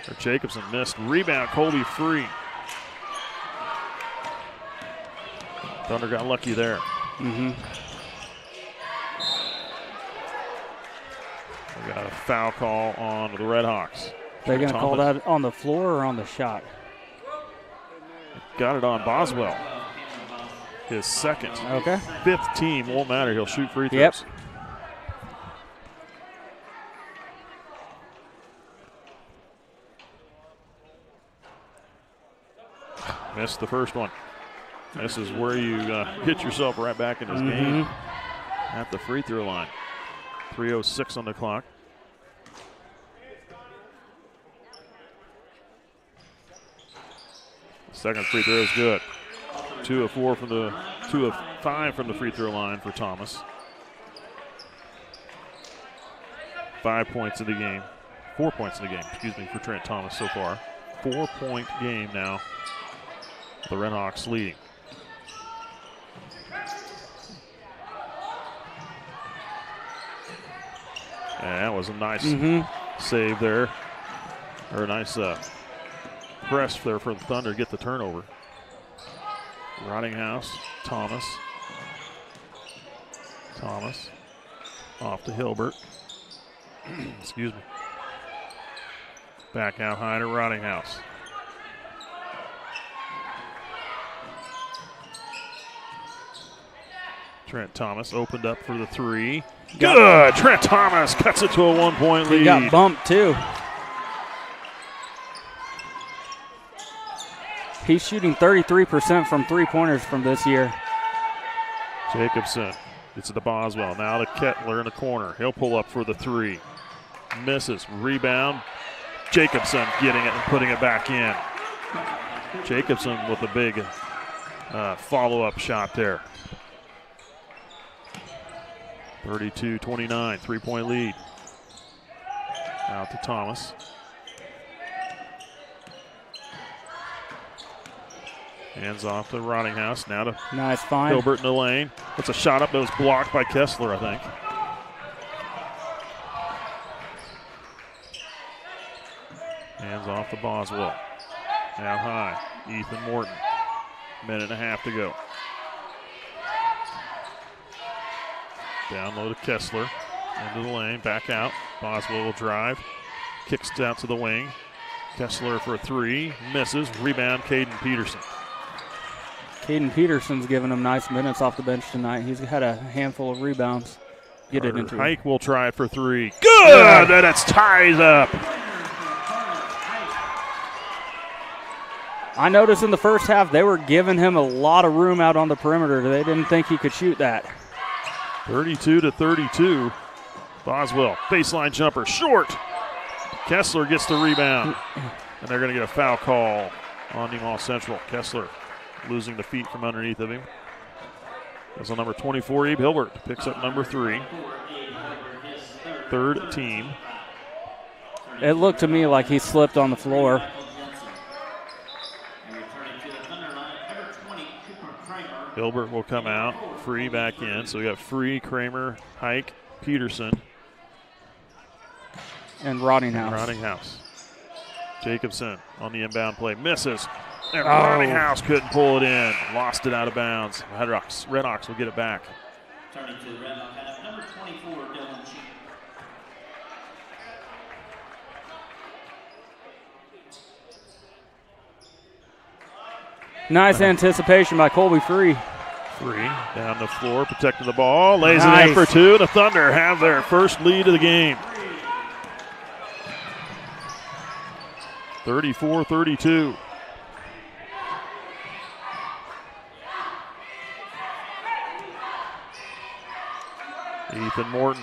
Or Jacobson missed. Rebound. Colby free. Thunder got lucky there. Mm-hmm. We got a foul call on the Redhawks. They're going to call that on the floor or on the shot? Got it on Boswell. His second. Okay. 5th team. Won't matter. He'll shoot free throws. Yep. Missed the first one. This is where you get yourself right back in this game at the free throw line. 3:06 on the clock. Second free throw is good. 2 of 5 from the free throw line for Thomas. 5 points in the game. 4 points in the game, for Trent Thomas so far. 4-point game now. The Redhawks leading. And that was a nice save there. Or a nice press there for the Thunder to get the turnover. Roddinghouse, Thomas. Thomas off to Hilbert. Excuse me. Back out high to Roddinghouse. Trent Thomas opened up for the 3. Good! Trent Thomas cuts it to a 1-point lead. He got bumped too. He's shooting 33% from three-pointers from this year. Jacobson gets it to Boswell. Now to Kettler in the corner. He'll pull up for the 3. Misses. Rebound. Jacobson getting it and putting it back in. Jacobson with a big follow-up shot there. 32-29, 3-point lead. Out to Thomas. Hands off to Roddinghouse. Now to nice find. Hilbert in the lane. It's a shot up that was blocked by Kessler, I think. Hands off to Boswell. Out high. Ethan Morton. 1.5 to go. Down low to Kessler. Into the lane. Back out. Boswell will drive. Kicks out to the wing. Kessler for a 3. Misses. Rebound, Caden Peterson. Caden Peterson's giving him nice minutes off the bench tonight. He's had a handful of rebounds. Get it into Hike will try it for 3. Good! And it's ties up. I noticed in the first half they were giving him a lot of room out on the perimeter. They didn't think he could shoot that. 32-32. Boswell, baseline jumper, short. Kessler gets the rebound. And they're going to get a foul call on Nemaha Central. Kessler losing the feet from underneath of him. That's on number 24, Abe Hilbert. Picks up number 3. Third team. It looked to me like he slipped on the floor. Hilbert will come out, Free back in. So we got Free, Kramer, Hike, Peterson. And Roddinghouse. Jacobson on the inbound play. Misses. And Roninghouse couldn't pull it in. Lost it out of bounds. Redhawks will get it back. Turning to the Redhawk lineup, number 24, Dylan Cheek. Nice anticipation by Colby Free. Free down the floor, protecting the ball. Lays it in for two. The Thunder have their first lead of the game. 34-32. Ethan Morton.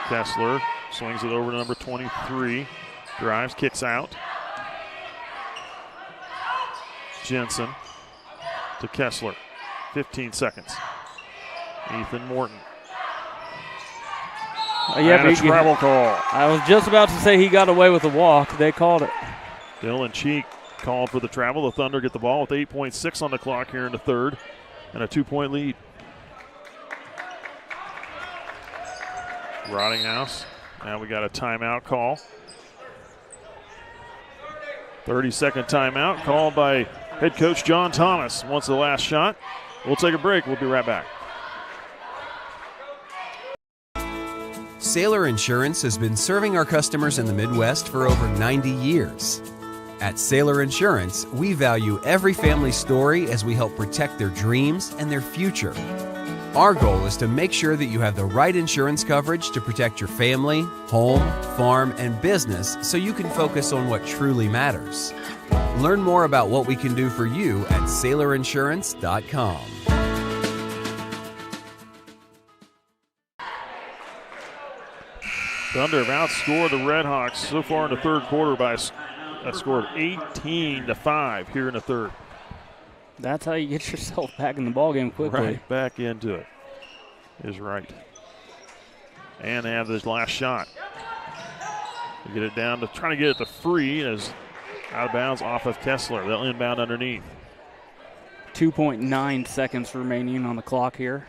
Kessler swings it over to number 23. Drives, kicks out. Jensen to Kessler. 15 seconds. Ethan Morton. And a travel call. I was just about to say he got away with a walk. They called it. Dylan Cheek called for the travel. The Thunder get the ball with 8.6 on the clock here in the third and a 2-point lead. Roninghouse. Now we got a timeout call. 30-second timeout called by head coach John Thomas. Wants the last shot. We'll take a break. We'll be right back. Sailor Insurance has been serving our customers in the Midwest for over 90 years. At Sailor Insurance, we value every family story as we help protect their dreams and their future. Our goal is to make sure that you have the right insurance coverage to protect your family, home, farm, and business so you can focus on what truly matters. Learn more about what we can do for you at SailorInsurance.com. Thunder have outscored the Redhawks so far in the third quarter by a score of 18-5 here in the third. That's how you get yourself back in the ballgame quickly. Right, back into it is right. And they have this last shot. They get it down to trying to get it to Free as out of bounds off of Kessler. They'll inbound underneath. 2.9 seconds remaining on the clock here.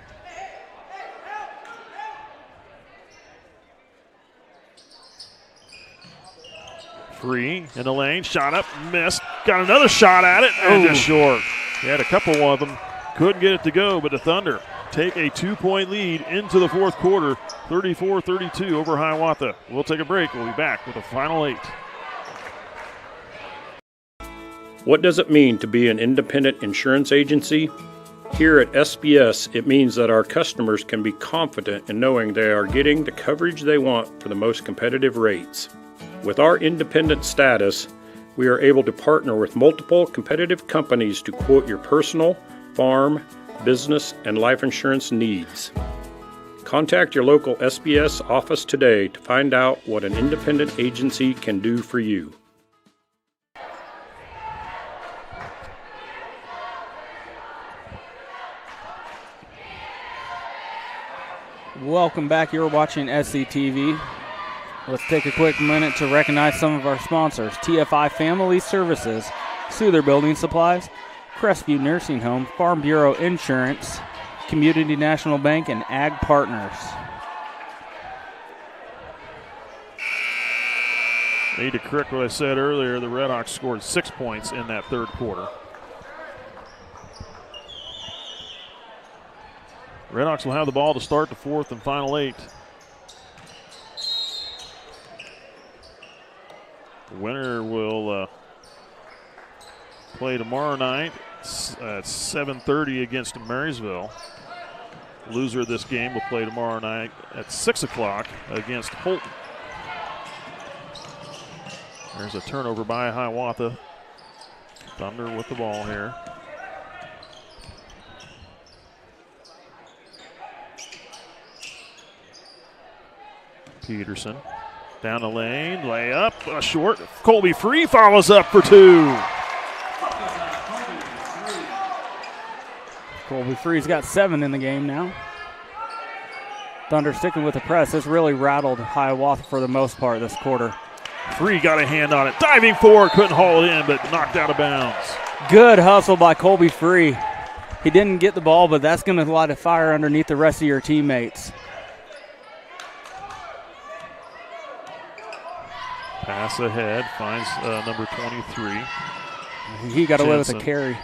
Free in the lane, shot up, missed. Got another shot at it, and just short. He had a couple of them, couldn't get it to go, but the Thunder take a 2-point lead into the fourth quarter, 34-32 over Hiawatha. We'll take a break. We'll be back with the final 8. What does it mean to be an independent insurance agency? Here at SBS, it means that our customers can be confident in knowing they are getting the coverage they want for the most competitive rates. With our independent status, we are able to partner with multiple competitive companies to quote your personal, farm, business, and life insurance needs. Contact your local SBS office today to find out what an independent agency can do for you. Welcome back. You're watching SCTV. Let's take a quick minute to recognize some of our sponsors. TFI Family Services, Souther Building Supplies, Crestview Nursing Home, Farm Bureau Insurance, Community National Bank, and Ag Partners. I need to correct what I said earlier. The Redhawks scored 6 points in that third quarter. Redhawks will have the ball to start the fourth and final 8. The winner will play tomorrow night at 7:30 against Marysville. Loser of this game will play tomorrow night at 6 o'clock against Holton. There's a turnover by Hiawatha. Thunder with the ball here. Peterson down the lane, layup, short. Colby Free follows up for 2. Colby Free's got 7 in the game now. Thunder sticking with the press. This really rattled Hiawatha for the most part this quarter. Free got a hand on it. Diving forward, couldn't haul it in, but knocked out of bounds. Good hustle by Colby Free. He didn't get the ball, but that's going to light a fire underneath the rest of your teammates. Pass ahead, finds number 23. He got away with a Jensen. carry.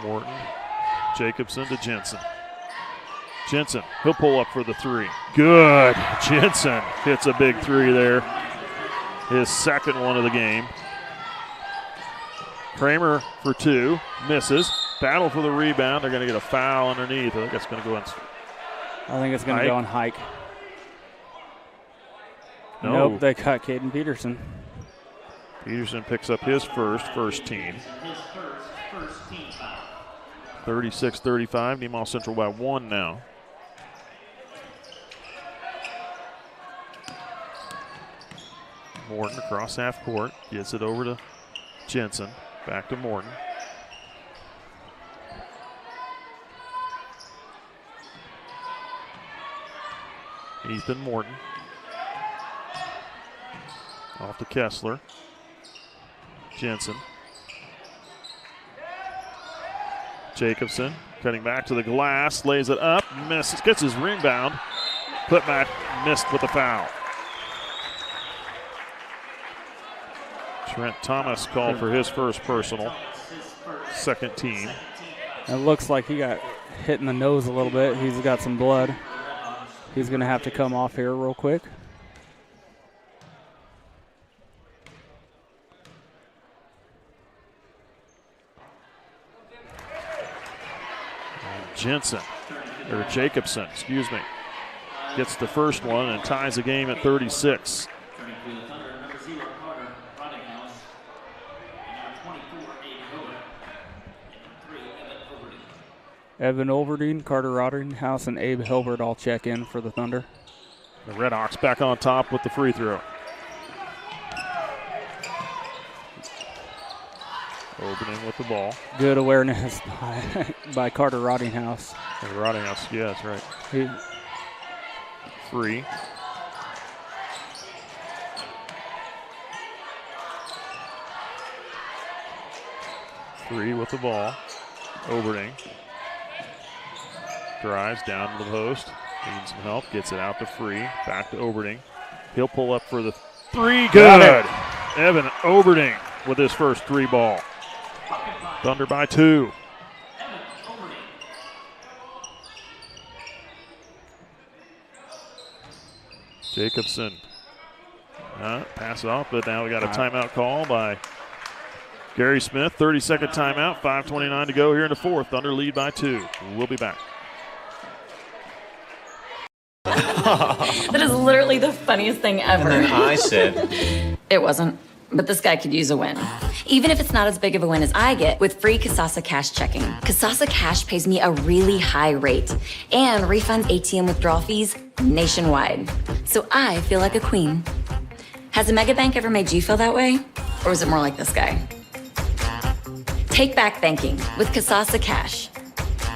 Morton, Jacobson to Jensen. Jensen, he'll pull up for the three. Good. Jensen hits a big three there. His second one of the game. Kramer for two, misses. Battle for the rebound. They're going to get a foul underneath. I think it's going to go on. I think it's going to go on Hike. No. Nope, they cut Caden Peterson. Peterson picks up his first team. 36-35. Nemaha Central by one now. Morton across half court. Gets it over to Jensen. Back to Morton. Ethan Morton. Off to Kessler. Jensen. Jacobson cutting back to the glass, lays it up, misses, gets his rebound. Put back, missed with the foul. Trent Thomas called for his first personal. Second team. It looks like he got hit in the nose a little bit. He's got some blood. He's going to have to come off here real quick. Jacobson, excuse me, gets the first one and ties the game at 36. Evan Overdeen, Carter Rottinghouse, and Abe Hilbert all check in for the Thunder. The Redhawks back on top with the free throw. Opening with the ball. Good awareness by Carter Rottinghouse. Rottinghouse, yeah, that's right. Free. Free with the ball. Overding. Drives down to the post. Needs some help. Gets it out to Free. Back to Overding. He'll pull up for the three. Good. Evan Overding with his first three ball. Thunder by two. Jacobson. Pass off, but now we got a timeout call by Gary Smith. 30-second timeout. 5:29 to go here in the fourth. Thunder lead by two. We'll be back. That is literally the funniest thing ever. And then I said, It wasn't, but this guy could use a win. Even if it's not as big of a win as I get with free Kasasa Cash checking. Kasasa Cash pays me a really high rate and refunds ATM withdrawal fees nationwide. So I feel like a queen. Has a mega bank ever made you feel that way? Or is it more like this guy? Take back banking with Kasasa Cash.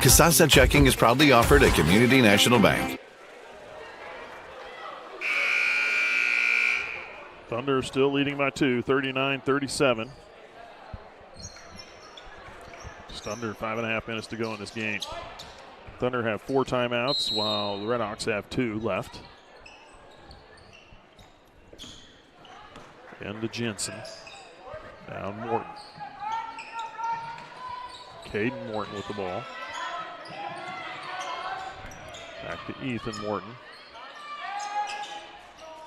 Kasasa Checking is proudly offered at Community National Bank. Thunder still leading by two, 39-37. Just under 5.5 minutes to go in this game. Thunder have 4 timeouts while the Redhawks have 2 left. And to Jensen. Down Morton. Caden Morton with the ball. Back to Ethan Morton.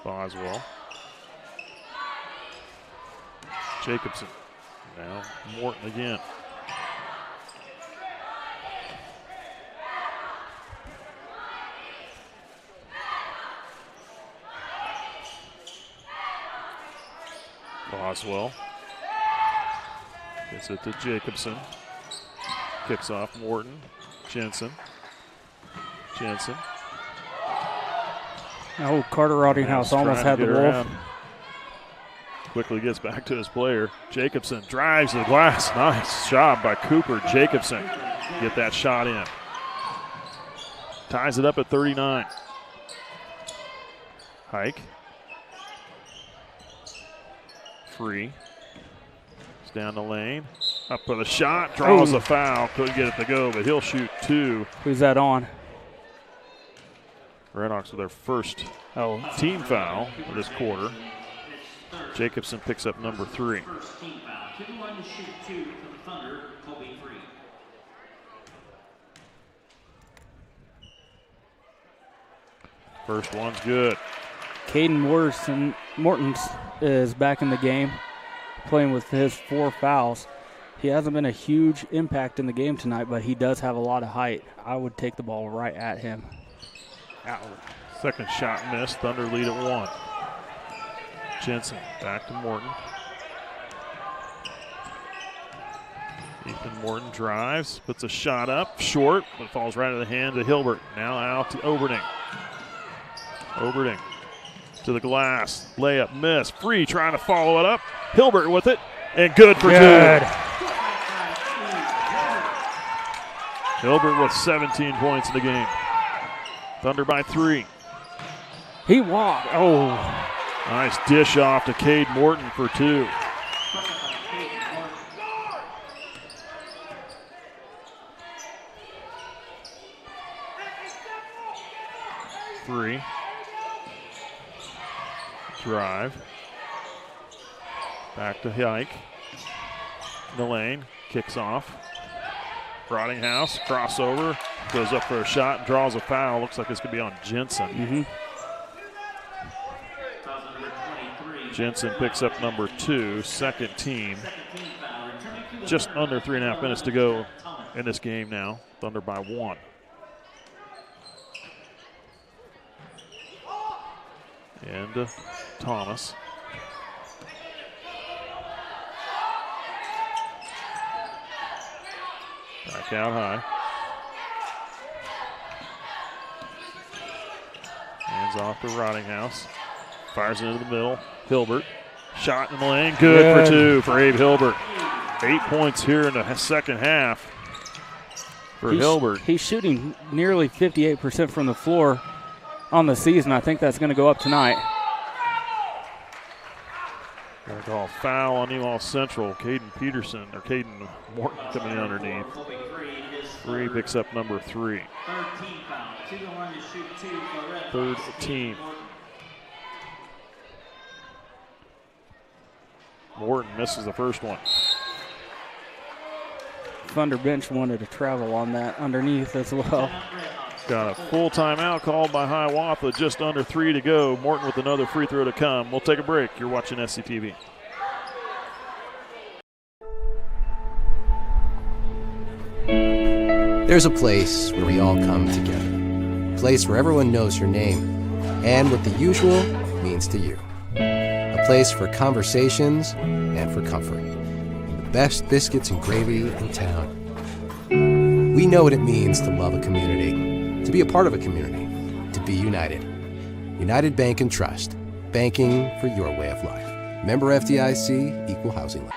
Boswell. Jacobson. Now Morton again. Boswell. Gets it to Jacobson. Kicks off Morton. Jensen. Oh, Carter Rottinghouse almost had the wolf. Quickly gets back to his player. Jacobson drives to the glass. Nice job by Cooper Jacobson. Get that shot in. Ties it up at 39. Hike. Free. It's down the lane. Up for the shot. Draws a foul. Couldn't get it to go, but he'll shoot 2. Who's that on? Redhawks with their first team foul of this quarter. Jacobson picks up number 3. First team foul. 2 to 1 to shoot 2 for the Thunder. Kobe free. First one's good. Caden Mortons is back in the game, playing with his 4 fouls. He hasn't been a huge impact in the game tonight, but he does have a lot of height. I would take the ball right at him. Second shot missed. Thunder lead at 1. Jensen back to Morton. Ethan Morton drives, puts a shot up, short, but falls right into the hand of Hilbert. Now out to Oberding. Oberding to the glass. Layup miss. Free trying to follow it up. Hilbert with it. And good for 2. Hilbert with 17 points in the game. Thunder by 3. He walked. Oh. Nice dish off to Cade Morton for 2. Three. Drive. Back to Hike. In the lane. Kicks off. Broadinghouse. Crossover. Goes up for a shot. Draws a foul. Looks like this could be on Jensen. Jensen picks up number 2. Second team. Just under 3.5 minutes to go in this game now. Thunder by 1. And Thomas. Back out high. Hands off to Rodinghouse. Fires it into the middle. Hilbert. Shot in the lane. Good for 2 for Abe Hilbert. 8 points here in the second half for Hilbert. He's shooting nearly 58% from the floor on the season. I think that's going to go up tonight. Gonna call foul on Nemaha Central. Caden Morton coming in underneath. 3 picks up number 3. Third team foul. 2 to 1 to shoot 2 for Redhawks. Third team. Morton misses the first one. Thunder bench wanted to travel on that underneath as well. Got a full timeout called by Hiawatha. Just under 3 to go. Morton with another free throw to come. We'll take a break. You're watching SCTV. There's a place where we all come together. A place where everyone knows your name and what the usual means to you. A place for conversations and for comfort. The best biscuits and gravy in town. We know what it means to love a community, to be a part of a community, to be united. United Bank and Trust. Banking for your way of life. Member FDIC, Equal Housing Lender.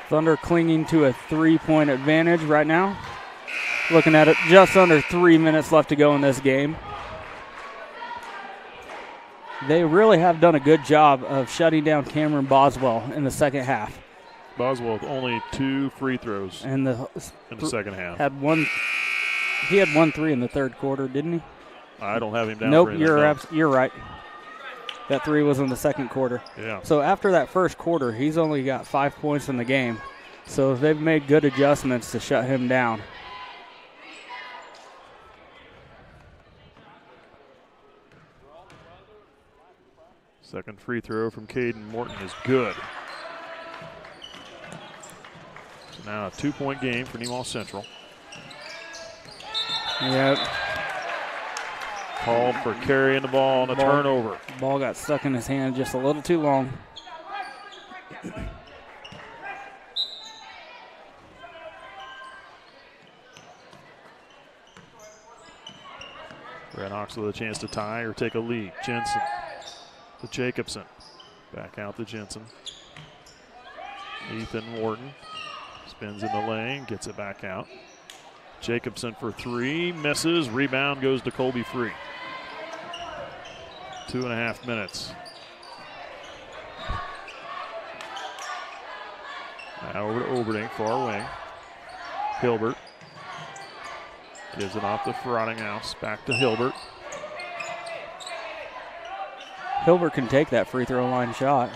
Thunder clinging to a 3-point advantage right now. Looking at it, just under 3 minutes left to go in this game. They really have done a good job of shutting down Cameron Boswell in the second half. Boswell with only 2 free throws in the second half. He had 1 3 in the third quarter, didn't he? I don't have him down. Nope, you're right. That 3 was in the second quarter. Yeah. So after that first quarter, he's only got 5 points in the game. So they've made good adjustments to shut him down. Second free throw from Caden Morton is good. So now a 2-point game for Nemaha Central. Yep. Called for carrying the ball on a turnover. Ball got stuck in his hand just a little too long. Redhawks with a chance to tie or take a lead. Jensen to Jacobson. Back out to Jensen. Ethan Morton spins in the lane, gets it back out. Jacobson for 3, misses. Rebound goes to Colby Free. 2.5 minutes. Now over to Oberding, far wing. Hilbert gives it off to Frottinghouse. Back to Hilbert. Hilbert can take that free throw line shot.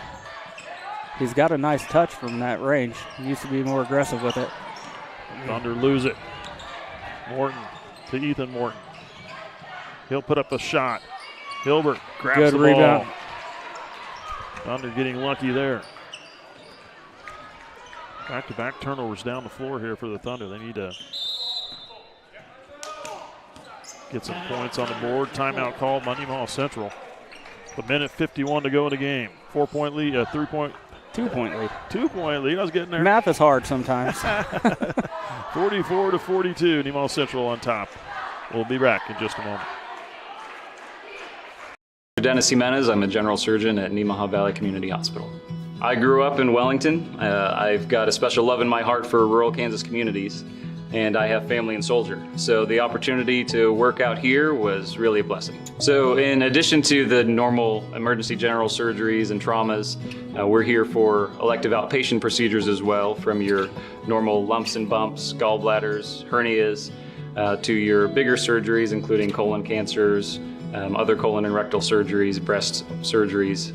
He's got a nice touch from that range. He needs to be more aggressive with it. Thunder lose it. Morton to Ethan Morton. He'll put up a shot. Hilbert grabs Good the rebound. ball. Thunder getting lucky there. Back-to-back turnovers down the floor here for the Thunder. They need to get some points on the board. Timeout called by Nemaha Central. A minute 51 to go in the game. 4-point lead, 3-point. 2-point lead. 2-point lead. I was getting there. Math is hard sometimes. 44 to 42. Nemaha Central on top. We'll be back in just a moment. Dennis Jimenez. I'm a general surgeon at Nemaha Valley Community Hospital. I grew up in Wellington. I've got a special love in my heart for rural Kansas communities, and I have family in Soldier. So the opportunity to work out here was really a blessing. So in addition to the normal emergency general surgeries and traumas, we're here for elective outpatient procedures as well, from your normal lumps and bumps, gallbladders, hernias, to your bigger surgeries, including colon cancers, other colon and rectal surgeries, breast surgeries.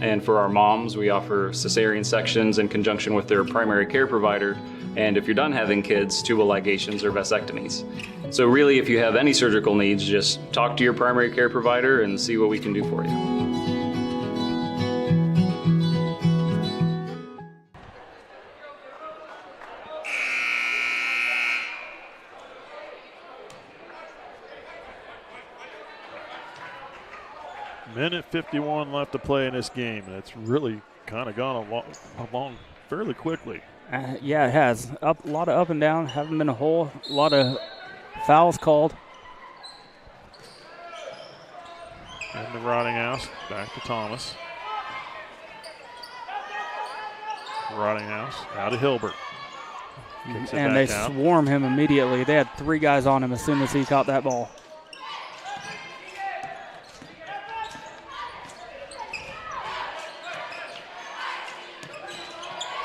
And for our moms, we offer cesarean sections in conjunction with their primary care provider. And if you're done having kids, tubal ligations or vasectomies. So really, if you have any surgical needs, just talk to your primary care provider and see what we can do for you. Minute 51 left to play in this game, and it's really kind of gone along fairly quickly. Yeah, it has. A lot of up and down. Haven't been a whole lot of fouls called. And the Rottinghouse, back to Thomas. Rottinghouse, out to Hilbert. And they swarm him immediately. They had 3 guys on him as soon as he caught that ball.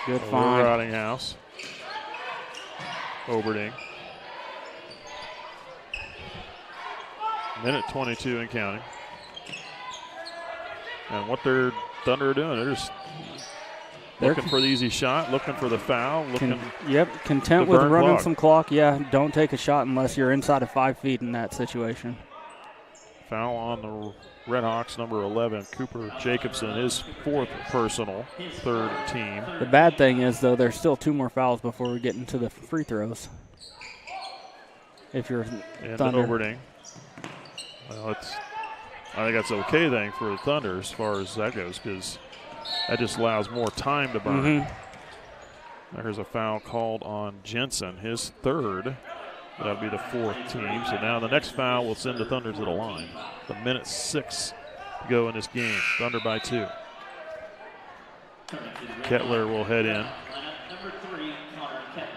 Good find. Rottinghouse. Oberding. Minute 22 and counting. And what their Thunder are doing, they're just looking for the easy shot, looking for the foul, content with running some clock. Yeah, don't take a shot unless you're inside of 5 feet in that situation. Foul on the Redhawks, number 11, Cooper Jacobson, his 4th personal, 3rd team. The bad thing is, though, there's still 2 more fouls before we get into the free throws. If you're Thunder. Oberding. Well, I think that's an okay thing for the Thunder as far as that goes, because that just allows more time to burn. There's a foul called on Jensen, his 3rd. That'll be the 4th team. So now the next foul will send the Thunder to the line. The minute 6 to go in this game. Thunder by 2. Kettler will head in. Number 3, Connor Kettler.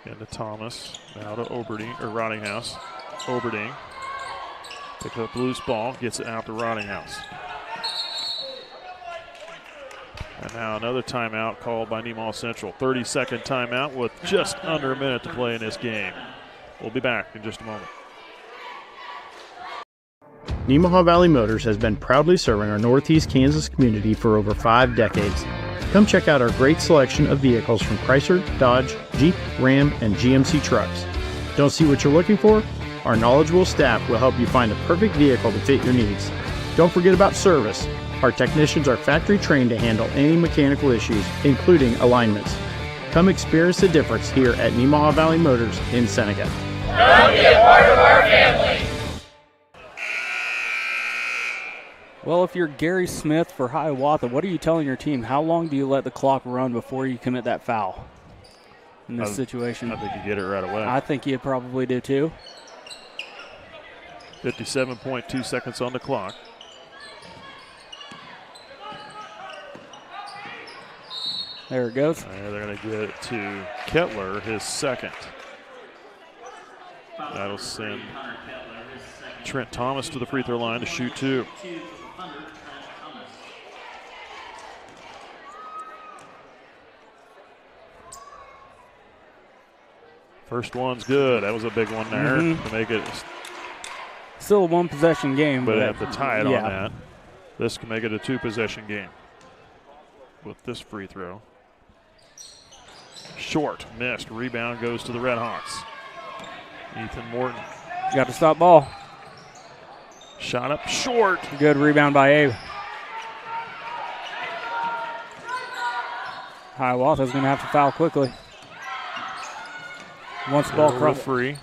Into Thomas. Now to Rottinghouse. Oberding. Pick up loose ball. Gets it out to Rottinghouse. And now another timeout called by Nemaha Central. 30-second timeout with just under a minute to play in this game. We'll be back in just a moment. Nemaha Valley Motors has been proudly serving our Northeast Kansas community for over 5 decades. Come check out our great selection of vehicles from Chrysler, Dodge, Jeep, Ram, and GMC trucks. Don't see what you're looking for? Our knowledgeable staff will help you find the perfect vehicle to fit your needs. Don't forget about service. Our technicians are factory trained to handle any mechanical issues, including alignments. Come experience the difference here at Nemaha Valley Motors in Seneca. Come be a part of our family. Well, if you're Gary Smith for Hiawatha, what are you telling your team? How long do you let the clock run before you commit that foul in this situation? I think you get it right away. I think you probably do too. 57.2 seconds on the clock. There it goes. They're going to get it to Kettler, his 2nd. That'll send Trent Thomas to the free throw line to shoot 2. First one's good. That was a big one there to make it. Still a one-possession game. But have to tie it yeah. on that. This can make it a two-possession game with this free throw. Short, missed. Rebound goes to the Redhawks. Ethan Morton. Got to stop ball. Shot up short. Good rebound by Abe. Hiawatha's going to have to foul quickly. Once the ball real free.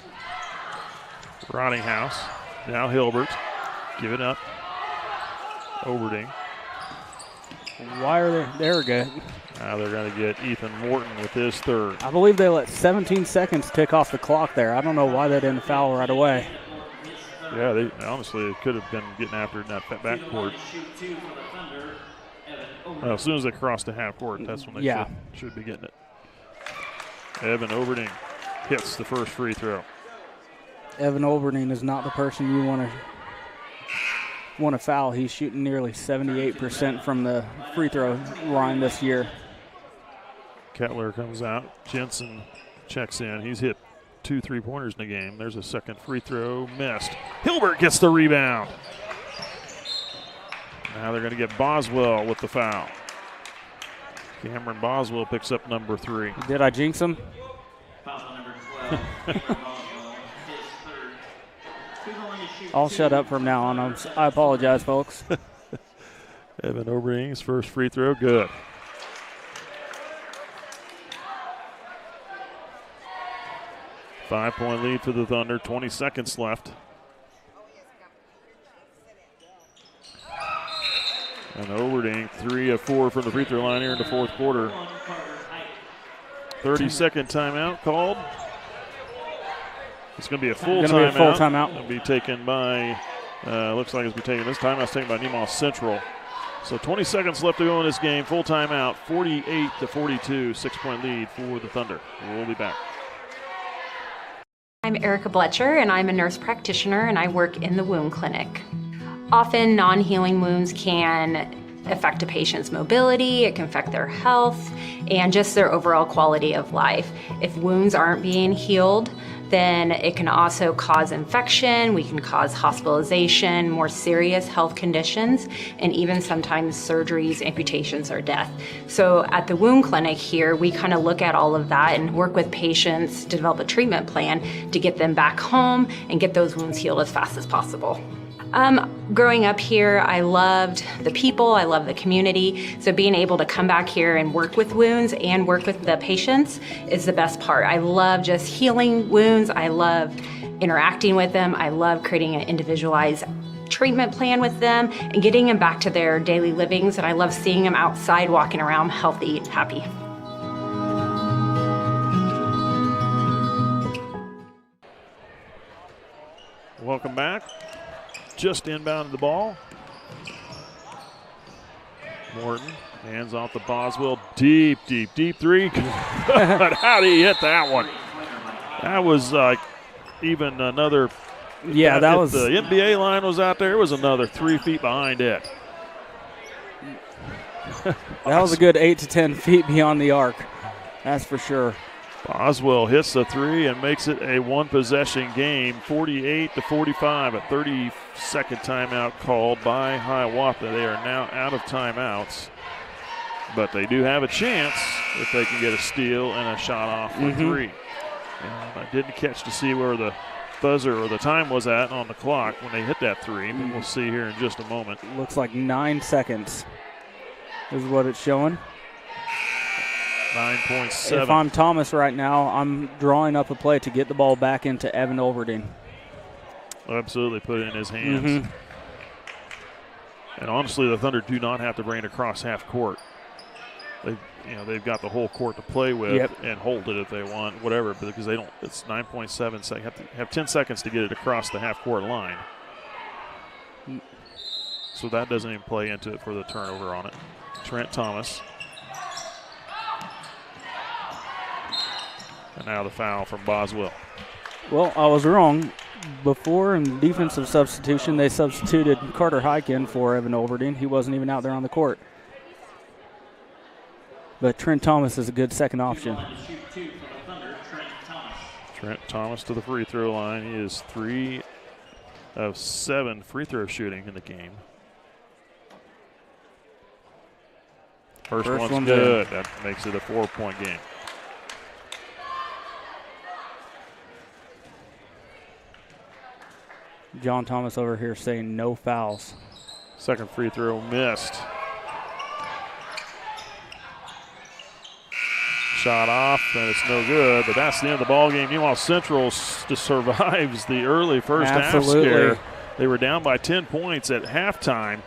Rottinghouse. Now Hilbert. Give it up. Overding. Why are they? They're good. Now they're going to get Ethan Morton with his third. I believe they let 17 seconds tick off the clock there. I don't know why they didn't foul right away. Yeah, they honestly could have been getting after it in that backcourt. As soon as they cross the half court, that's when they should be getting it. Evan Overding hits the first free throw. Evan Overding is not the person you want to foul. He's shooting nearly 78% from the free throw line this year. Kettler comes out. Jensen checks in. He's hit 2 3-pointers in the game. There's a second free throw missed. Hilbert gets the rebound. Now they're going to get Boswell with the foul. Cameron Boswell picks up number 3. Did I jinx him? I'll shut up from now on. I apologize, folks. Evan Overding's first free throw, good. Five-point lead for the Thunder, 20 seconds left. And Overding, 3 of 4 from the free throw line here in the fourth quarter. 30-second timeout called. It's going to be a full timeout. It'll be taken by, looks like it's be taken. This timeout's taken by Nemaha Central. So 20 seconds left to go in this game. Full timeout, 48-42, 6-point lead for the Thunder. We'll be back. I'm Erica Bletcher, and I'm a nurse practitioner, and I work in the wound clinic. Often non-healing wounds can affect a patient's mobility, it can affect their health, and just their overall quality of life. If wounds aren't being healed, then it can also cause infection, we can cause hospitalization, more serious health conditions, and even sometimes surgeries, amputations, or death. So at the wound clinic here, we kind of look at all of that and work with patients to develop a treatment plan to get them back home and get those wounds healed as fast as possible. Growing up here, I loved the people, I love the community, so being able to come back here and work with wounds and work with the patients is the best part. I love just healing wounds, I love interacting with them, I love creating an individualized treatment plan with them and getting them back to their daily livings, and I love seeing them outside walking around healthy and happy. Welcome back. Just inbounded the ball. Morton hands off to Boswell. Deep three. How did he hit that one? That was even another. Yeah, that was. The NBA line was out there. It was another 3 feet behind it. That was a good 8 to 10 feet beyond the arc. That's for sure. Boswell hits the 3 and makes it a one-possession game, 48-45. A 30-second timeout called by Hiawatha. They are now out of timeouts, but they do have a chance if they can get a steal and a shot off for 3. And I didn't catch to see where the buzzer or the time was at on the clock when they hit that 3, but we'll see here in just a moment. Looks like 9 seconds is what it's showing. 9.7. If I'm Thomas right now, I'm drawing up a play to get the ball back into Evan Overding. Absolutely, put it in his hands. And honestly, the Thunder do not have to bring it across half court. They've got the whole court to play with and hold it if they want, whatever. Because they don't. It's 9.7 seconds. Have to have 10 seconds to get it across the half court line. So that doesn't even play into it for the turnover on it. Trent Thomas. And now the foul from Boswell. Well, I was wrong. Before in defensive substitution, they substituted Carter Hyken for Evan Overding. He wasn't even out there on the court. But Trent Thomas is a good second option. Trent Thomas to the free throw line. He is 3 of 7 free throw shooting in the game. First one's good. That makes it a 4-point game. John Thomas over here saying no fouls. Second free throw missed. Shot off, and it's no good, but that's the end of the ball game. Nemaha Central just survives the early first half scare. They were down by 10 points at halftime.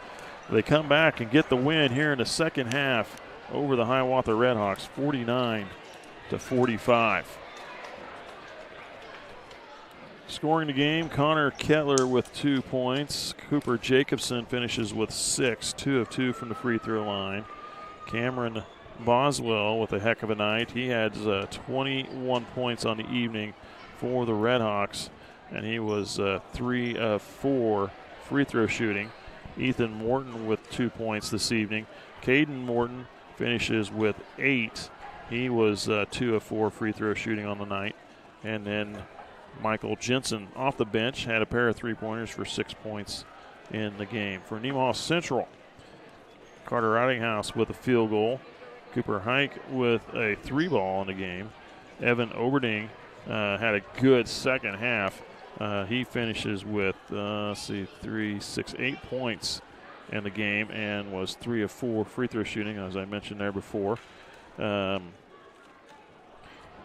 They come back and get the win here in the second half over the Hiawatha Redhawks, 49-45. Scoring the game, Connor Kettler with 2 points. Cooper Jacobson finishes with 6, 2 of 2 from the free throw line. Cameron Boswell with a heck of a night. He had 21 points on the evening for the Redhawks, and he was 3 of 4 free throw shooting. Ethan Morton with 2 points this evening. Caden Morton finishes with 8. He was 2 of 4 free throw shooting on the night. And then Michael Jensen off the bench had a pair of 3-pointers for 6 points in the game. For Nemaha Central, Carter Ridinghouse with a field goal. Cooper Hike with a 3-ball in the game. Evan Oberding had a good second half. He finishes with, 8 points in the game and was 3 of 4 free throw shooting, as I mentioned there before.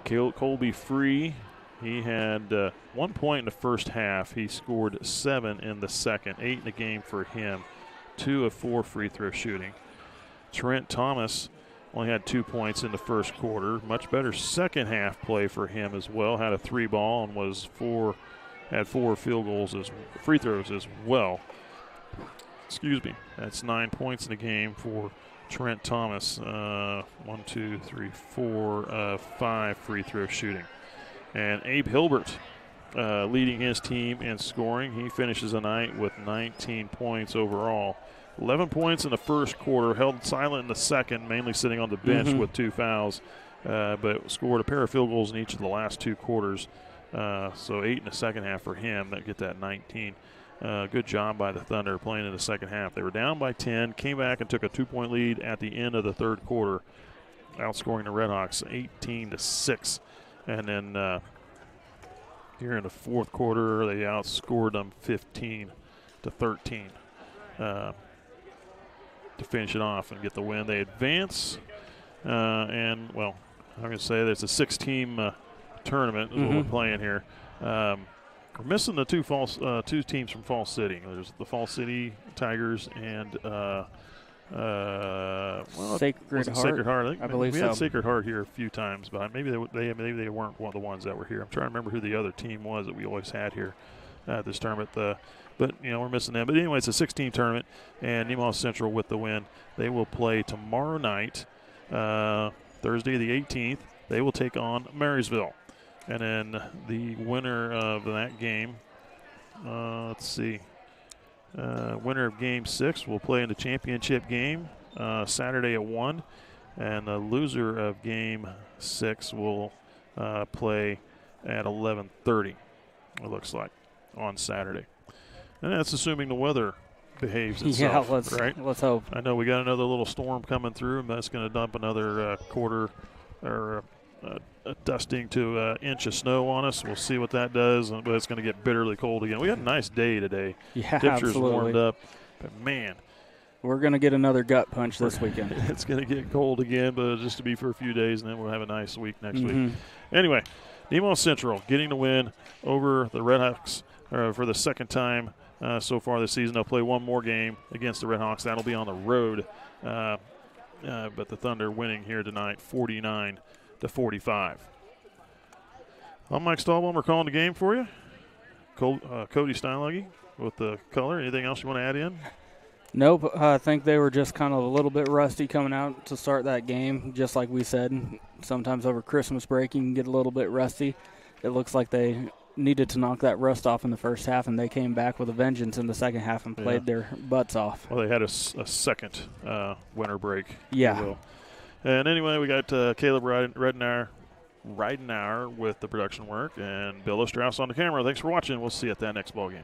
Colby Free, he had 1 point in the first half. He scored 7 in the second, 8 in the game for him, 2 of 4 free throw shooting. Trent Thomas only had 2 points in the first quarter. Much better second half play for him as well. Had a 3-ball and had 4 field goals as free throws as well. Excuse me. That's 9 points in the game for Trent Thomas. 5 free throw shooting. And Abe Hilbert leading his team in scoring. He finishes the night with 19 points overall. 11 points in the first quarter, held silent in the second, mainly sitting on the bench with 2 fouls, but scored a pair of field goals in each of the last 2 quarters. So 8 in the second half for him that get that 19. Good job by the Thunder playing in the second half. They were down by 10, came back and took a 2-point lead at the end of the third quarter, outscoring the Redhawks 18-6. And then here in the fourth quarter, they outscored them 15-13. To finish it off and get the win. They advance, and, well, I'm going to say there's a 6-team tournament is what we're playing here. We're missing the two teams from Falls City. There's the Falls City Tigers and Sacred Heart. I believe we so. had Sacred Heart here a few times, but maybe they weren't one of the ones that were here. I'm trying to remember who the other team was that we always had here at this tournament. But, we're missing them. But anyway, it's a 6-team tournament, and Nemaha Central with the win. They will play tomorrow night, Thursday the 18th. They will take on Marysville. And then the winner of that game, winner of Game 6 will play in the championship game Saturday at 1. And the loser of Game 6 will play at 11:30, it looks like, on Saturday. And that's assuming the weather behaves itself, right? Let's hope. I know we got another little storm coming through, and that's going to dump another quarter or a dusting to an inch of snow on us. We'll see what that does, but it's going to get bitterly cold again. We had a nice day today. Yeah, Temperatures absolutely. warmed up, but man. We're going to get another gut punch this weekend. It's going to get cold again, but just to be for a few days, and then we'll have a nice week next week. Anyway, Nemaha Central getting the win over the Redhawks for the second time so far this season. They'll play one more game against the Redhawks. That'll be on the road. But the Thunder winning here tonight, 49-45. I'm Mike Stahlbaum. We're calling the game for you. Cody Steinluggy with the color. Anything else you want to add in? Nope. I think they were just kind of a little bit rusty coming out to start that game. Just like we said, sometimes over Christmas break you can get a little bit rusty. It looks like they needed to knock that rust off in the first half, and they came back with a vengeance in the second half and played their butts off. Well, they had a second winter break. Yeah. And anyway, we got Caleb Rednar Ridenauer with the production work, and Bill Ostrauss on the camera. Thanks for watching. We'll see you at that next ball game.